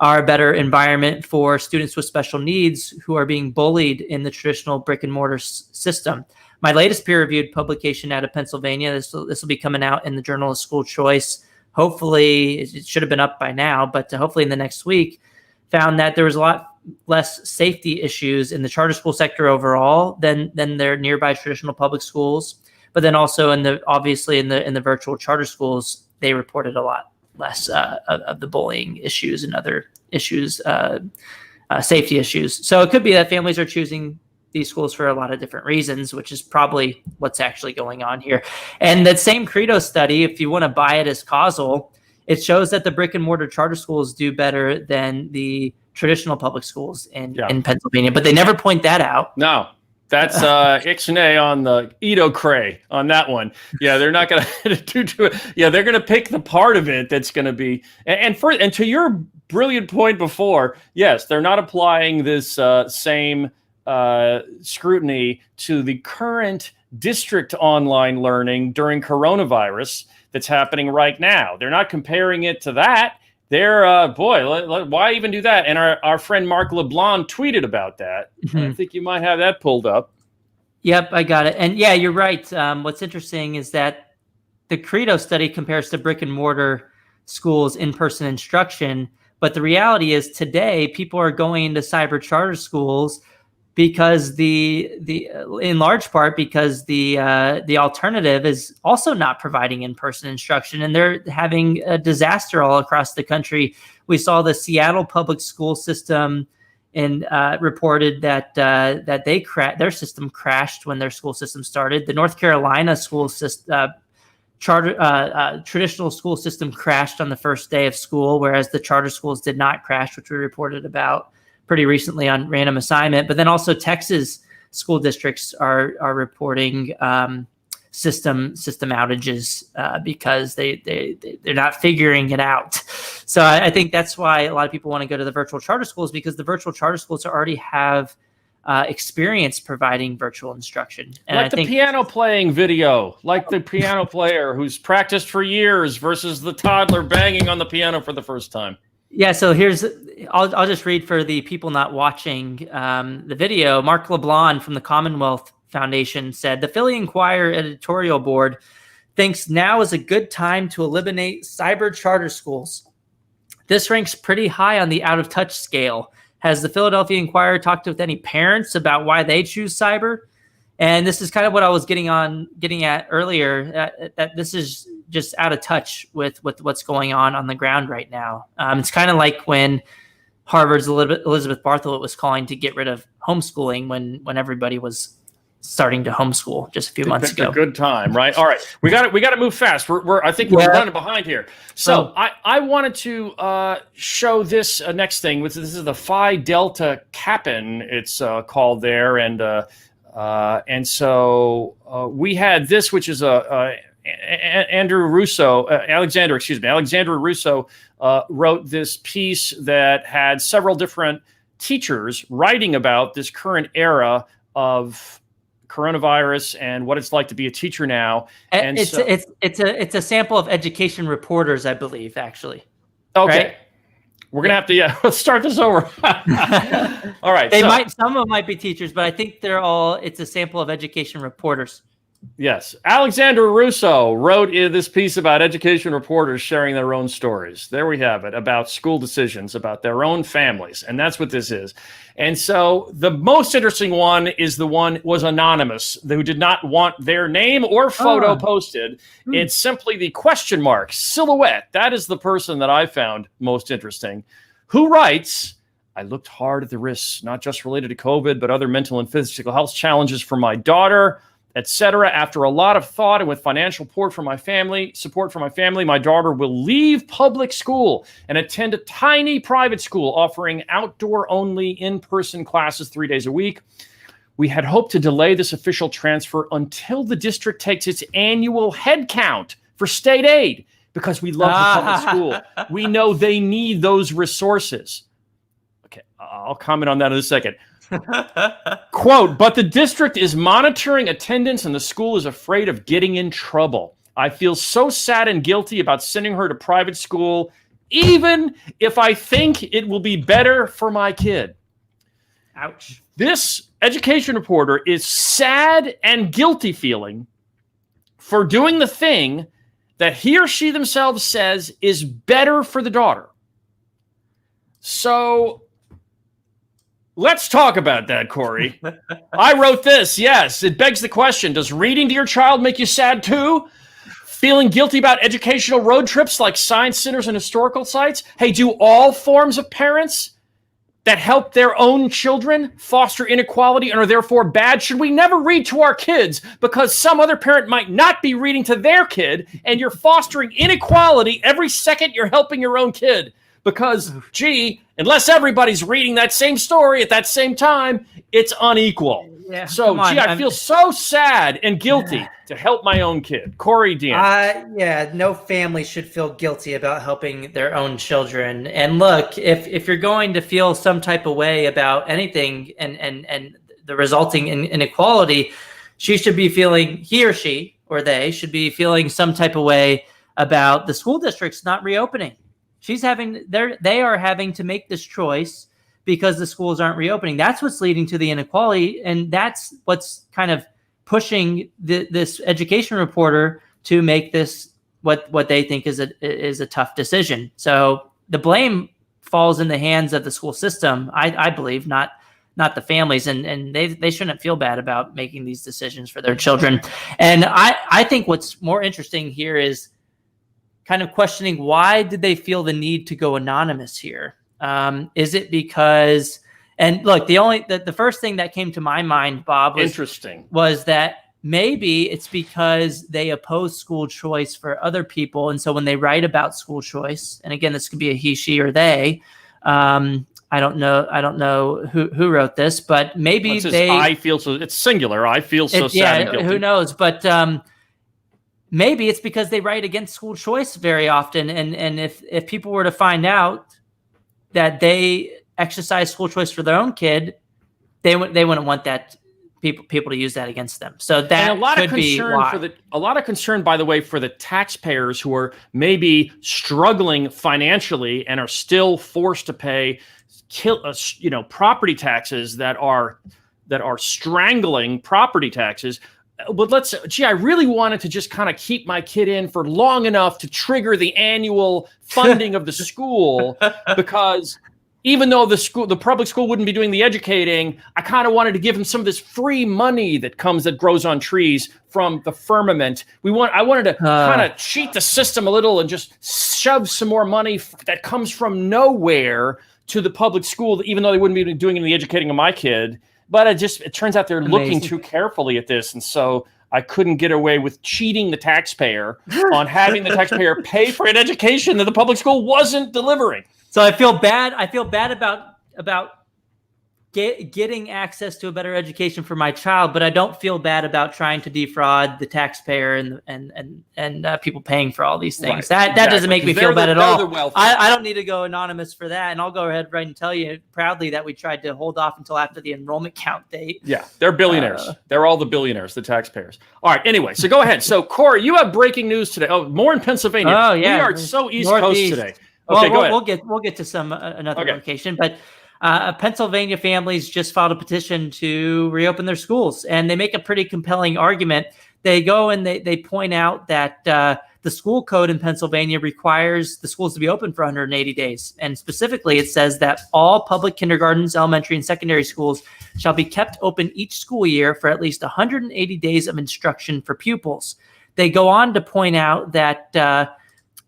are a better environment for students with special needs who are being bullied in the traditional brick and mortar system. My latest peer-reviewed publication out of Pennsylvania, this will be coming out in the Journal of School Choice. Hopefully, it should have been up by now, but hopefully in the next week, found that there was a lot less safety issues in the charter school sector overall than their nearby traditional public schools. But then also in the virtual charter schools, they reported a lot less of the bullying issues and other issues, safety issues. So it could be that families are choosing these schools for a lot of different reasons, which is probably what's actually going on here. And that same Credo study, if you want to buy it as causal, it shows that the brick and mortar charter schools do better than the traditional public schools in Pennsylvania, but they never point that out. No. That's Ixnay on the Edo Cray on that one. Yeah, they're not going to do it. Yeah, they're going to pick the part of it that's going to be. And to your brilliant point before, yes, they're not applying this same scrutiny to the current district online learning during coronavirus that's happening right now. They're not comparing it to that. They're, why even do that? And our friend Mark LeBlanc tweeted about that. Mm-hmm. I think you might have that pulled up. Yep, I got it. And yeah, you're right. What's interesting is that the Credo study compares to brick and mortar schools in-person instruction. But the reality is today, people are going into cyber charter schools because in large part because the alternative is also not providing in-person instruction, and they're having a disaster all across the country. We saw the Seattle public school system and reported that their system crashed when their school system started. The North Carolina school system traditional school system crashed on the first day of school, whereas the charter schools did not crash, which we reported about pretty recently on Random Assignment. But then also Texas school districts are reporting system outages because they're not figuring it out. So I think that's why a lot of people want to go to the virtual charter schools, because the virtual charter schools already have experience providing virtual instruction. And like the piano playing video, like the piano player who's practiced for years versus the toddler banging on the piano for the first time. Yeah, so I'll just read for the people not watching the video. Mark LeBlanc from the Commonwealth Foundation said, the Philly Inquirer editorial board thinks now is a good time to eliminate cyber charter schools. This ranks pretty high on the out of touch scale. Has the Philadelphia Inquirer talked with any parents about why they choose cyber? And this is kind of what I was getting at earlier, that this is just out of touch with what's going on the ground right now. It's kind of like when Harvard's Elizabeth Bartholet was calling to get rid of homeschooling when everybody was starting to homeschool just a few months ago. A good time, right? All right, we got to move fast. I think we're running behind here. So I wanted to show this next thing. This is the Phi Delta Kappan. It's called there, and so we had this, which is Alexander Russo wrote this piece that had several different teachers writing about this current era of coronavirus and what it's like to be a teacher now. And it's a sample of education reporters, I believe, actually. Okay. Right? We're going to have to, let's start this over. All right. Some of them might be teachers, but I think it's a sample of education reporters. Yes. Alexander Russo wrote this piece about education reporters sharing their own stories. There we have it, about school decisions, about their own families. And that's what this is. And so the most interesting one is the one was anonymous, who did not want their name or photo posted. It's simply the question mark silhouette. That is the person that I found most interesting, who writes, I looked hard at the risks, not just related to COVID, but other mental and physical health challenges for my daughter, etc. After a lot of thought and with financial support from my family, my daughter will leave public school and attend a tiny private school offering outdoor-only in-person classes 3 days a week. We had hoped to delay this official transfer until the district takes its annual head count for state aid because we love the public school. We know they need those resources. Okay, I'll comment on that in a second. Quote, but the district is monitoring attendance and the school is afraid of getting in trouble. I feel so sad and guilty about sending her to private school, even if I think it will be better for my kid. Ouch. This education reporter is sad and guilty feeling for doing the thing that he or she themselves says is better for the daughter. So let's talk about that, Corey. I wrote this. Yes, it begs the question, does reading to your child make you sad too? Feeling guilty about educational road trips like science centers and historical sites? Hey, do all forms of parents that help their own children foster inequality and are therefore bad? Should we never read to our kids because some other parent might not be reading to their kid and you're fostering inequality every second you're helping your own kid? Because, gee, unless everybody's reading that same story at that same time, it's unequal. Yeah, so, I feel so sad and guilty to help my own kid. Corey Dean. No family should feel guilty about helping their own children. And look, if you're going to feel some type of way about anything and the resulting inequality, he or she or they should be feeling some type of way about the school districts not reopening. They are having to make this choice because the schools aren't reopening. That's what's leading to the inequality, and that's what's kind of pushing this education reporter to make this what they think is a tough decision. So the blame falls in the hands of the school system, I believe, not the families, and they shouldn't feel bad about making these decisions for their children. And I think what's more interesting here is kind of questioning, why did they feel the need to go anonymous here? Is it because, and look, the first thing that came to my mind, Bob, was that maybe it's because they oppose school choice for other people. And so when they write about school choice, and again, this could be a he, she, or they, I don't know who wrote this, but maybe I feel so, it's singular. I feel so sad and guilty. Who knows? But, maybe it's because they write against school choice very often, and if people were to find out that they exercise school choice for their own kid, they wouldn't want that people to use that against them. So that could be why. A lot of concern, by the way, for the taxpayers who are maybe struggling financially and are still forced to pay property taxes that are strangling property taxes. But I really wanted to just kind of keep my kid in for long enough to trigger the annual funding of the school because, even though the public school wouldn't be doing the educating, I kind of wanted to give them some of this free money that grows on trees from the firmament. I wanted to kind of cheat the system a little and just shove some more money that comes from nowhere to the public school, even though they wouldn't be doing any educating of my kid. But it turns out they're looking too carefully at this, and so I couldn't get away with cheating the taxpayer on having the taxpayer pay for an education that the public school wasn't delivering. So I feel bad. I feel bad about getting access to a better education for my child, but I don't feel bad about trying to defraud the taxpayer and people paying for all these things. Right. That doesn't make me feel bad at all. I I don't need to go anonymous for that, and I'll go ahead right and tell you proudly that we tried to hold off until after the enrollment count date. Yeah, they're billionaires. They're all the billionaires, the taxpayers. All right. Anyway, so go ahead. So Corey, you have breaking news today. Oh, more in Pennsylvania. Oh yeah, we are so East Northeast. Coast today. Okay, go ahead. We'll get to some another location, but Pennsylvania families just filed a petition to reopen their schools, and they make a pretty compelling argument. They go and they point out that the school code in Pennsylvania requires the schools to be open for 180 days, and specifically, it says that all public kindergartens, elementary, and secondary schools shall be kept open each school year for at least 180 days of instruction for pupils. They go on to point out that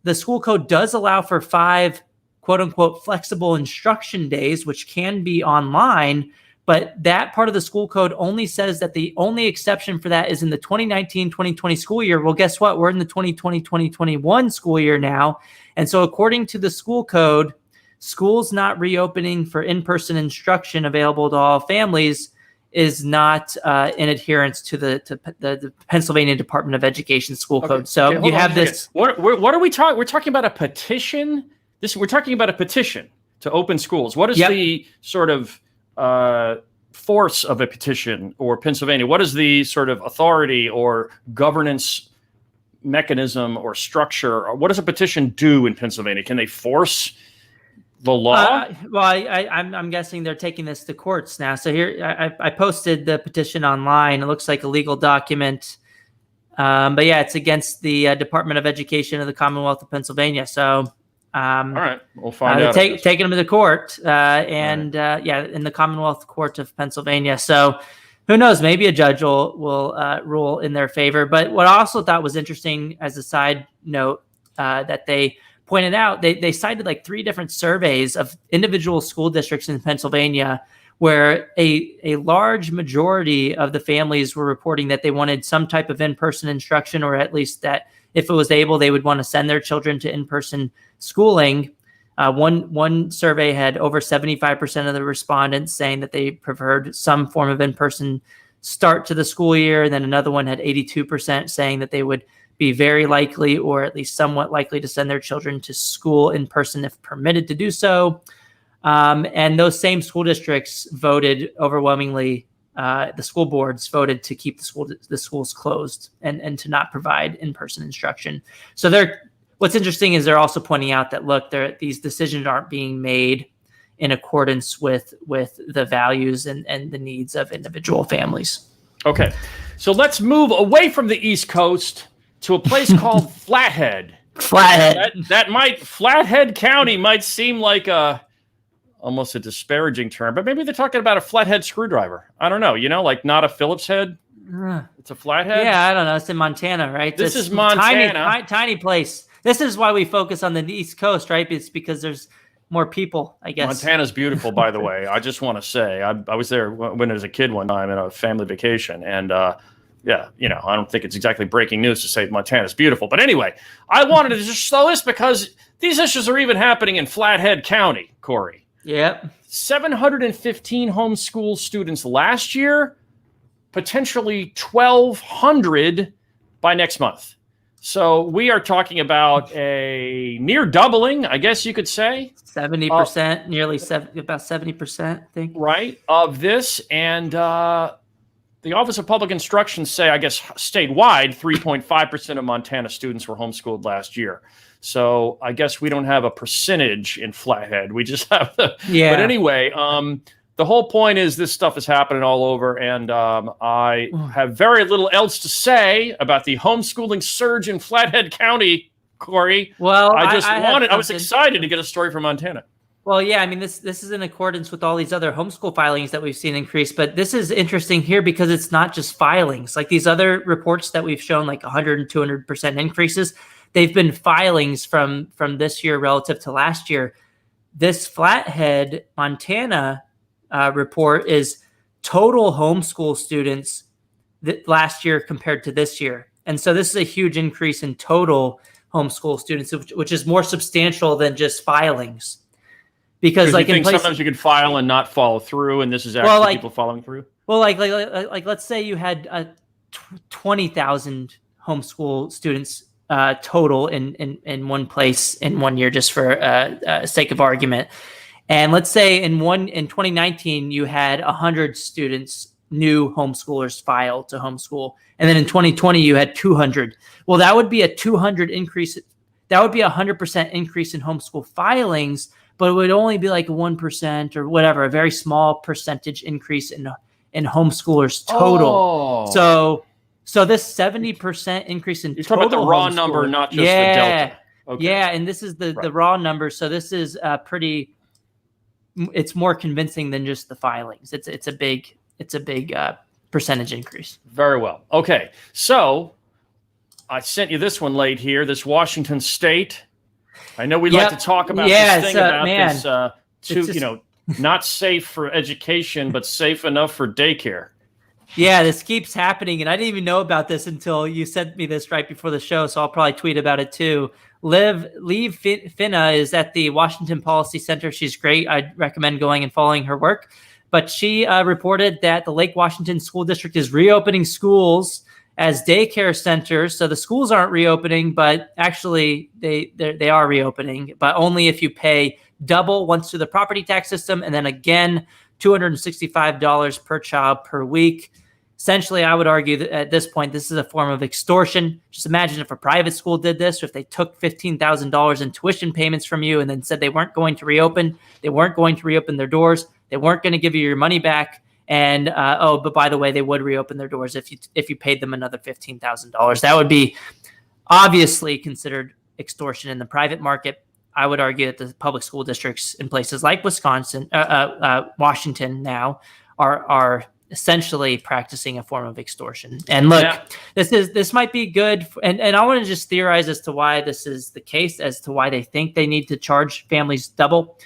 the school code does allow for 5 quote unquote flexible instruction days, which can be online, but that part of the school code only says that the only exception for that is in the 2019-2020 school year. Well, guess what? We're in the 2020-2021 school year now. And so according to the school code, schools not reopening for in-person instruction available to all families is not in adherence to the Pennsylvania Department of Education school code. So you have this. What are we talking? We're talking about a petition. We're talking about a petition to open schools. What is the sort of force of a petition, or Pennsylvania? What is the sort of authority or governance mechanism or structure? Or what does a petition do in Pennsylvania? Can they force the law? Well, I'm guessing they're taking this to courts now. So here, I posted the petition online. It looks like a legal document. But yeah, it's against the Department of Education of the Commonwealth of Pennsylvania. So all right, we'll find out. Taking them to the court, in the Commonwealth Court of Pennsylvania. So who knows? Maybe a judge will rule in their favor. But what I also thought was interesting, as a side note, that they pointed out, they cited like 3 different surveys of individual school districts in Pennsylvania, where a large majority of the families were reporting that they wanted some type of in-person instruction, or at least that if it was able, they would want to send their children to in-person schooling. One survey had over 75% of the respondents saying that they preferred some form of in-person start to the school year. And then another one had 82% saying that they would be very likely, or at least somewhat likely, to send their children to school in person if permitted to do so. And those same school districts voted overwhelmingly. The school boards voted to keep the schools closed and to not provide in-person instruction. So what's interesting is they're also pointing out that, look, these decisions aren't being made in accordance with the values and the needs of individual families. Okay, so let's move away from the East Coast to a place called Flathead. Flathead County might seem like almost a disparaging term, but maybe they're talking about a flathead screwdriver. I don't know, like not a Phillips head. It's a flathead. Yeah, I don't know. It's in Montana, right? This is Montana. Tiny place. This is why we focus on the East Coast, right? It's because there's more people, I guess. Montana's beautiful, by the way. I just want to say, I was there when I was a kid one time in a family vacation, and I don't think it's exactly breaking news to say Montana's beautiful. But anyway, I wanted to just show this because these issues are even happening in Flathead County, Corey. Yep. 715 homeschool students last year, potentially 1,200 by next month. So we are talking about a near doubling, I guess you could say. 70%, about 70%, I think. Right, of this. And the Office of Public Instruction say, I guess, statewide, 3.5% of Montana students were homeschooled last year. So I guess we don't have a percentage in Flathead. We just have the. Yeah. But anyway, the whole point is this stuff is happening all over, and I have very little else to say about the homeschooling surge in Flathead County, Corey. Well, I was excited to get a story from Montana. Well, yeah, I mean, this is in accordance with all these other homeschool filings that we've seen increase, but this is interesting here because it's not just filings. Like these other reports that we've shown, like 100 and 200% increases, they've been filings from this year relative to last year. This Flathead, Montana report is total homeschool students last year compared to this year. And so this is a huge increase in total homeschool students, which is more substantial than just filings. Because like in sometimes you can file and not follow through, and this is actually people following through. Well, like let's say you had 20,000 homeschool students total in one place in 1 year, just for sake of argument. And let's say in 2019 you had 100 students, new homeschoolers file to homeschool, and then in 2020 you had 200. Well, that would be a 200 increase. That would be 100% increase in homeschool filings. But it would only be like 1% or whatever, a very small percentage increase in homeschoolers total. Oh. So this 70% increase in you're total talking about the raw number, not just the delta. Okay. Yeah, and this is the raw number. So this is pretty. It's more convincing than just the filings. It's a big percentage increase. Very well. Okay, so I sent you this one late here. This Washington State. I know we like to talk about this thing about this, not safe for education, but safe enough for daycare. Yeah, this keeps happening, and I didn't even know about this until you sent me this right before the show, so I'll probably tweet about it too. Liv Finna is at the Washington Policy Center. She's great. I'd recommend going and following her work. But she reported that the Lake Washington School District is reopening schools as daycare centers. So the schools aren't reopening, but actually they are reopening, but only if you pay double once through the property tax system, and then again $265 per child per week. Essentially, I would argue that at this point, this is a form of extortion. Just imagine if a private school did this, or if they took $15,000 in tuition payments from you and then said they weren't going to reopen, their doors, they weren't going to give you your money back. And but by the way, they would reopen their doors if you paid them another $15,000. That would be obviously considered extortion in the private market. I would argue that the public school districts in places like Washington now are essentially practicing a form of extortion. And look, this might be good. And I want to just theorize as to why this is the case, as to why they think they need to charge families double.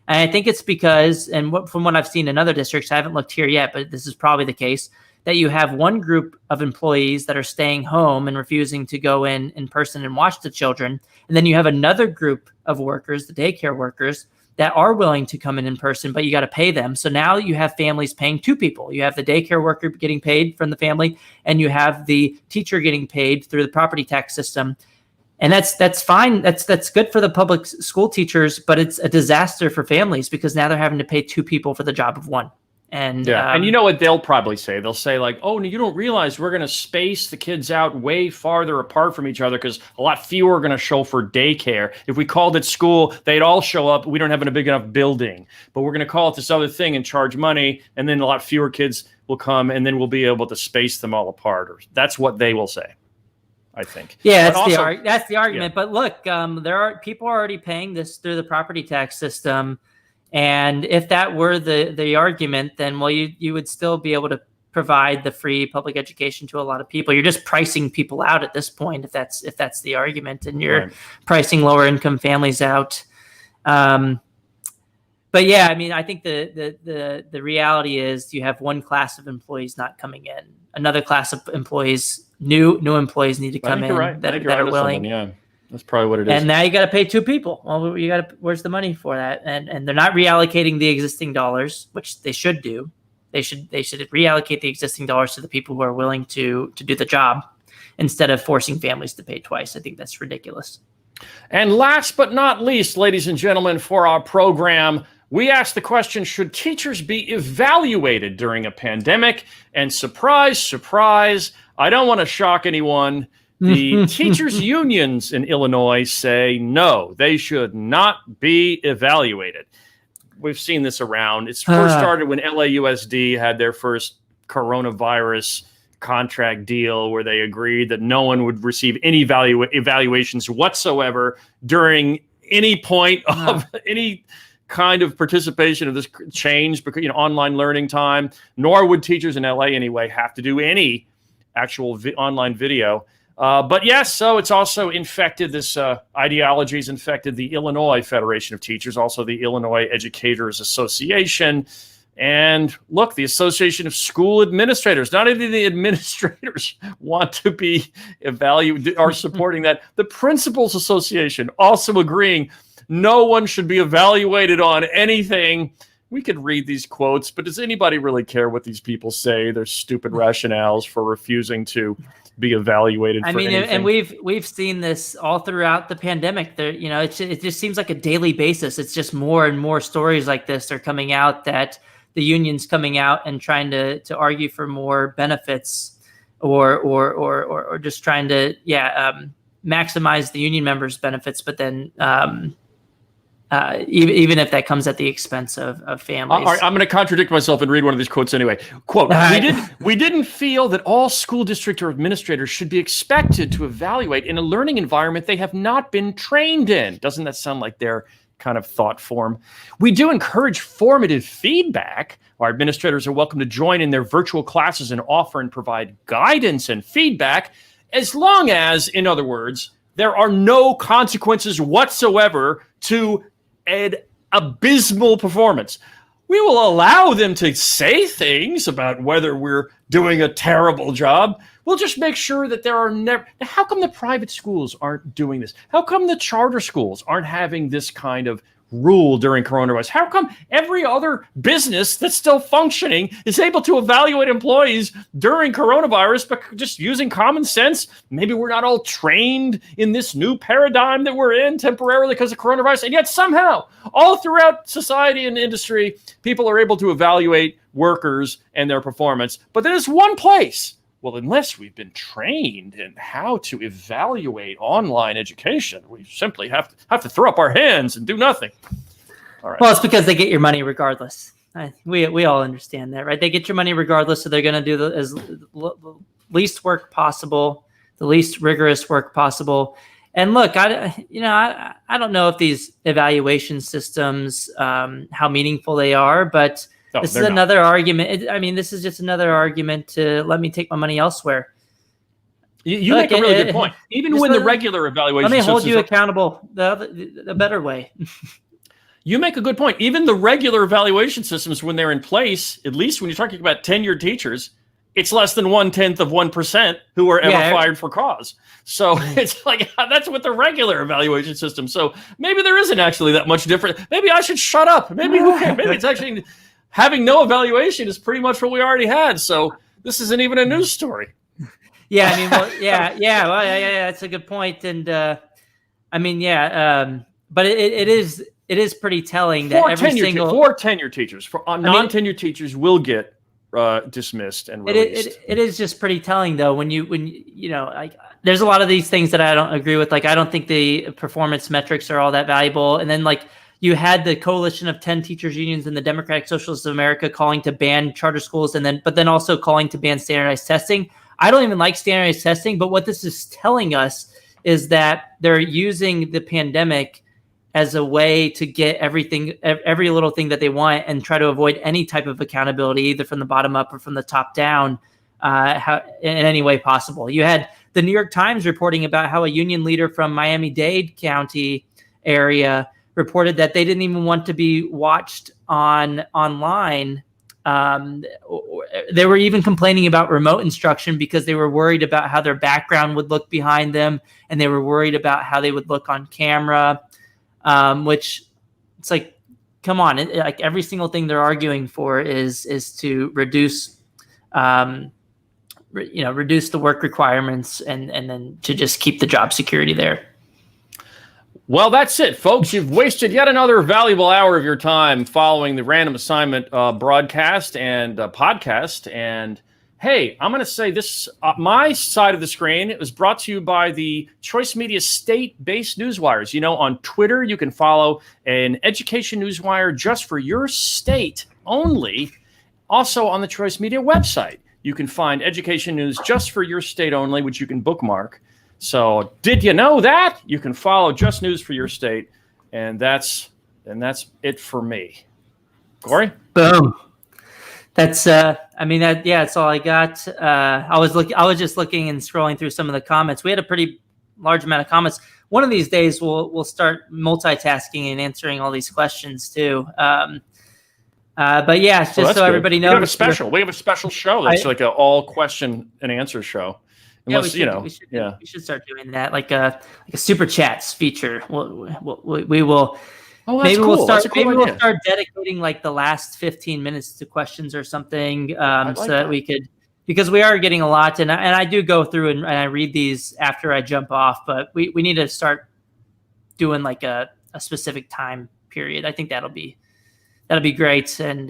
And I think it's because, from what I've seen in other districts, I haven't looked here yet, but this is probably the case, that you have one group of employees that are staying home and refusing to go in person and watch the children. And then you have another group of workers, the daycare workers, that are willing to come in person, but you got to pay them. So now you have families paying two people. You have the daycare worker getting paid from the family, and you have the teacher getting paid through the property tax system. And that's fine. That's good for the public school teachers, but it's a disaster for families because now they're having to pay two people for the job of one. And and you know what they'll probably say? They'll say like, "Oh, no, you don't realize we're going to space the kids out way farther apart from each other because a lot fewer are going to show for daycare. If we called it school, they'd all show up. We don't have a big enough building, but we're going to call it this other thing and charge money, and then a lot fewer kids will come, and then we'll be able to space them all apart." Or that's what they will say, I think. Yeah, that's the argument. Yeah. But look, people are already paying this through the property tax system. And if that were the argument, then you would still be able to provide the free public education to a lot of people. You're just pricing people out at this point, if that's the argument, and you're pricing lower income families out. But yeah, I mean, I think the reality is you have one class of employees not coming in, another class of employees, new employees need to come in that are willing. Yeah. That's probably what it is. And now you got to pay two people. Well, where's the money for that? And they're not reallocating the existing dollars, which they should do. They should reallocate the existing dollars to the people who are willing to do the job instead of forcing families to pay twice. I think that's ridiculous. And last but not least, ladies and gentlemen, for our program, we asked the question, should teachers be evaluated during a pandemic? And surprise, surprise, I don't want to shock anyone. The teachers' unions in Illinois say no, they should not be evaluated. We've seen this around. It's first started when LAUSD had their first coronavirus contract deal where they agreed that no one would receive any evaluations whatsoever during any point of any kind of participation of this change because, online learning time, nor would teachers in LA anyway have to do any actual online video. But yes, so it's also infected this ideology has infected the Illinois Federation of Teachers, also the Illinois Educators Association. And look, the Association of School Administrators, not even the administrators want to be evaluated, are supporting that. The Principals Association also agreeing no one should be evaluated on anything. We could read these quotes, but does anybody really care what these people say? Their stupid rationales for refusing to be evaluated for anything. And we've seen this all throughout the pandemic. There, it just seems like a daily basis. It's just more and more stories like this are coming out that the union's coming out and trying to argue for more benefits or just trying to maximize the union members' benefits, but then even if that comes at the expense of families. All right, I'm going to contradict myself and read one of these quotes anyway. Quote, we didn't feel that all school district or administrators should be expected to evaluate in a learning environment they have not been trained in. Doesn't that sound like their kind of thought form? We do encourage formative feedback. Our administrators are welcome to join in their virtual classes and offer and provide guidance and feedback, as long as, in other words, there are no consequences whatsoever to an abysmal performance. We will allow them to say things about whether we're doing a terrible job. We'll just make sure that there are never... Now, how come the private schools aren't doing this? How come the charter schools aren't having this kind of rule during coronavirus? How come every other business that's still functioning is able to evaluate employees during coronavirus, but just using common sense? Maybe we're not all trained in this new paradigm that we're in temporarily because of coronavirus, and yet somehow all throughout society and industry, people are able to evaluate workers and their performance. But there's one place. Well, unless we've been trained in how to evaluate online education, we simply have to throw up our hands and do nothing. All right. Well, it's because they get your money regardless. We all understand that, right? They get your money regardless, so they're going to do the least work possible, the least rigorous work possible. And look, I don't know if these evaluation systems, how meaningful they are, but this is another argument. This is just another argument to let me take my money elsewhere. You make a really good point. Even when the regular evaluation, let me hold you accountable the better way. You make a good point. Even the regular evaluation systems, when they're in place, at least when you're talking about tenured teachers, it's less than 0.1% who are ever fired for cause. So it's like, that's with the regular evaluation system. So maybe there isn't actually that much different. Maybe I should shut up. Maybe who cares? Maybe it's actually having no evaluation is pretty much what we already had. So this isn't even a news story. Yeah, that's a good point. And but it is pretty telling that for tenured teachers, for non-tenured teachers will get dismissed and released. It is just pretty telling though when there's a lot of these things that I don't agree with. Like I don't think the performance metrics are all that valuable. And then you had the coalition of 10 teachers unions in the Democratic Socialists of America calling to ban charter schools, but then also calling to ban standardized testing. I don't even like standardized testing, but what this is telling us is that they're using the pandemic as a way to get every little thing that they want and try to avoid any type of accountability, either from the bottom up or from the top down, in any way possible. You had the New York Times reporting about how a union leader from Miami-Dade County area reported that they didn't even want to be watched online. They were even complaining about remote instruction because they were worried about how their background would look behind them, and they were worried about how they would look on camera. Which it's like, come on, like every single thing they're arguing for is to reduce, reduce the work requirements and then to just keep the job security there. Well, that's it, folks. You've wasted yet another valuable hour of your time following the Random Assignment broadcast and podcast. And hey, I'm going to say this, my side of the screen was brought to you by the Choice Media state-based newswires. On Twitter, you can follow an education newswire just for your state only. Also on the Choice Media website, you can find education news just for your state only, which you can bookmark. So did you know that? You can follow Just News for your state, and that's And that's it for me. Corey? Boom. That's that's all I got. I was just looking and scrolling through some of the comments. We had a pretty large amount of comments. One of these days we'll start multitasking and answering all these questions too. But yeah, just so everybody knows, we have a special show that's like an all question and answer show. Unless we should start doing that, like a super chats feature. We will. Oh, that's maybe cool. we'll start. That's a cool maybe idea. we'll start dedicating like the last 15 minutes to questions or something, so that we could, because we are getting a lot, and I do go through and I read these after I jump off. But we need to start doing like a specific time period. I think that'll be great, and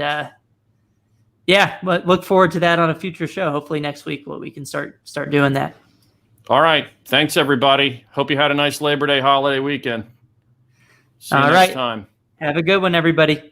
but look forward to that on a future show. Hopefully next week we can start doing that. All right. Thanks, everybody. Hope you had a nice Labor Day holiday weekend. See you next time. Have a good one, everybody.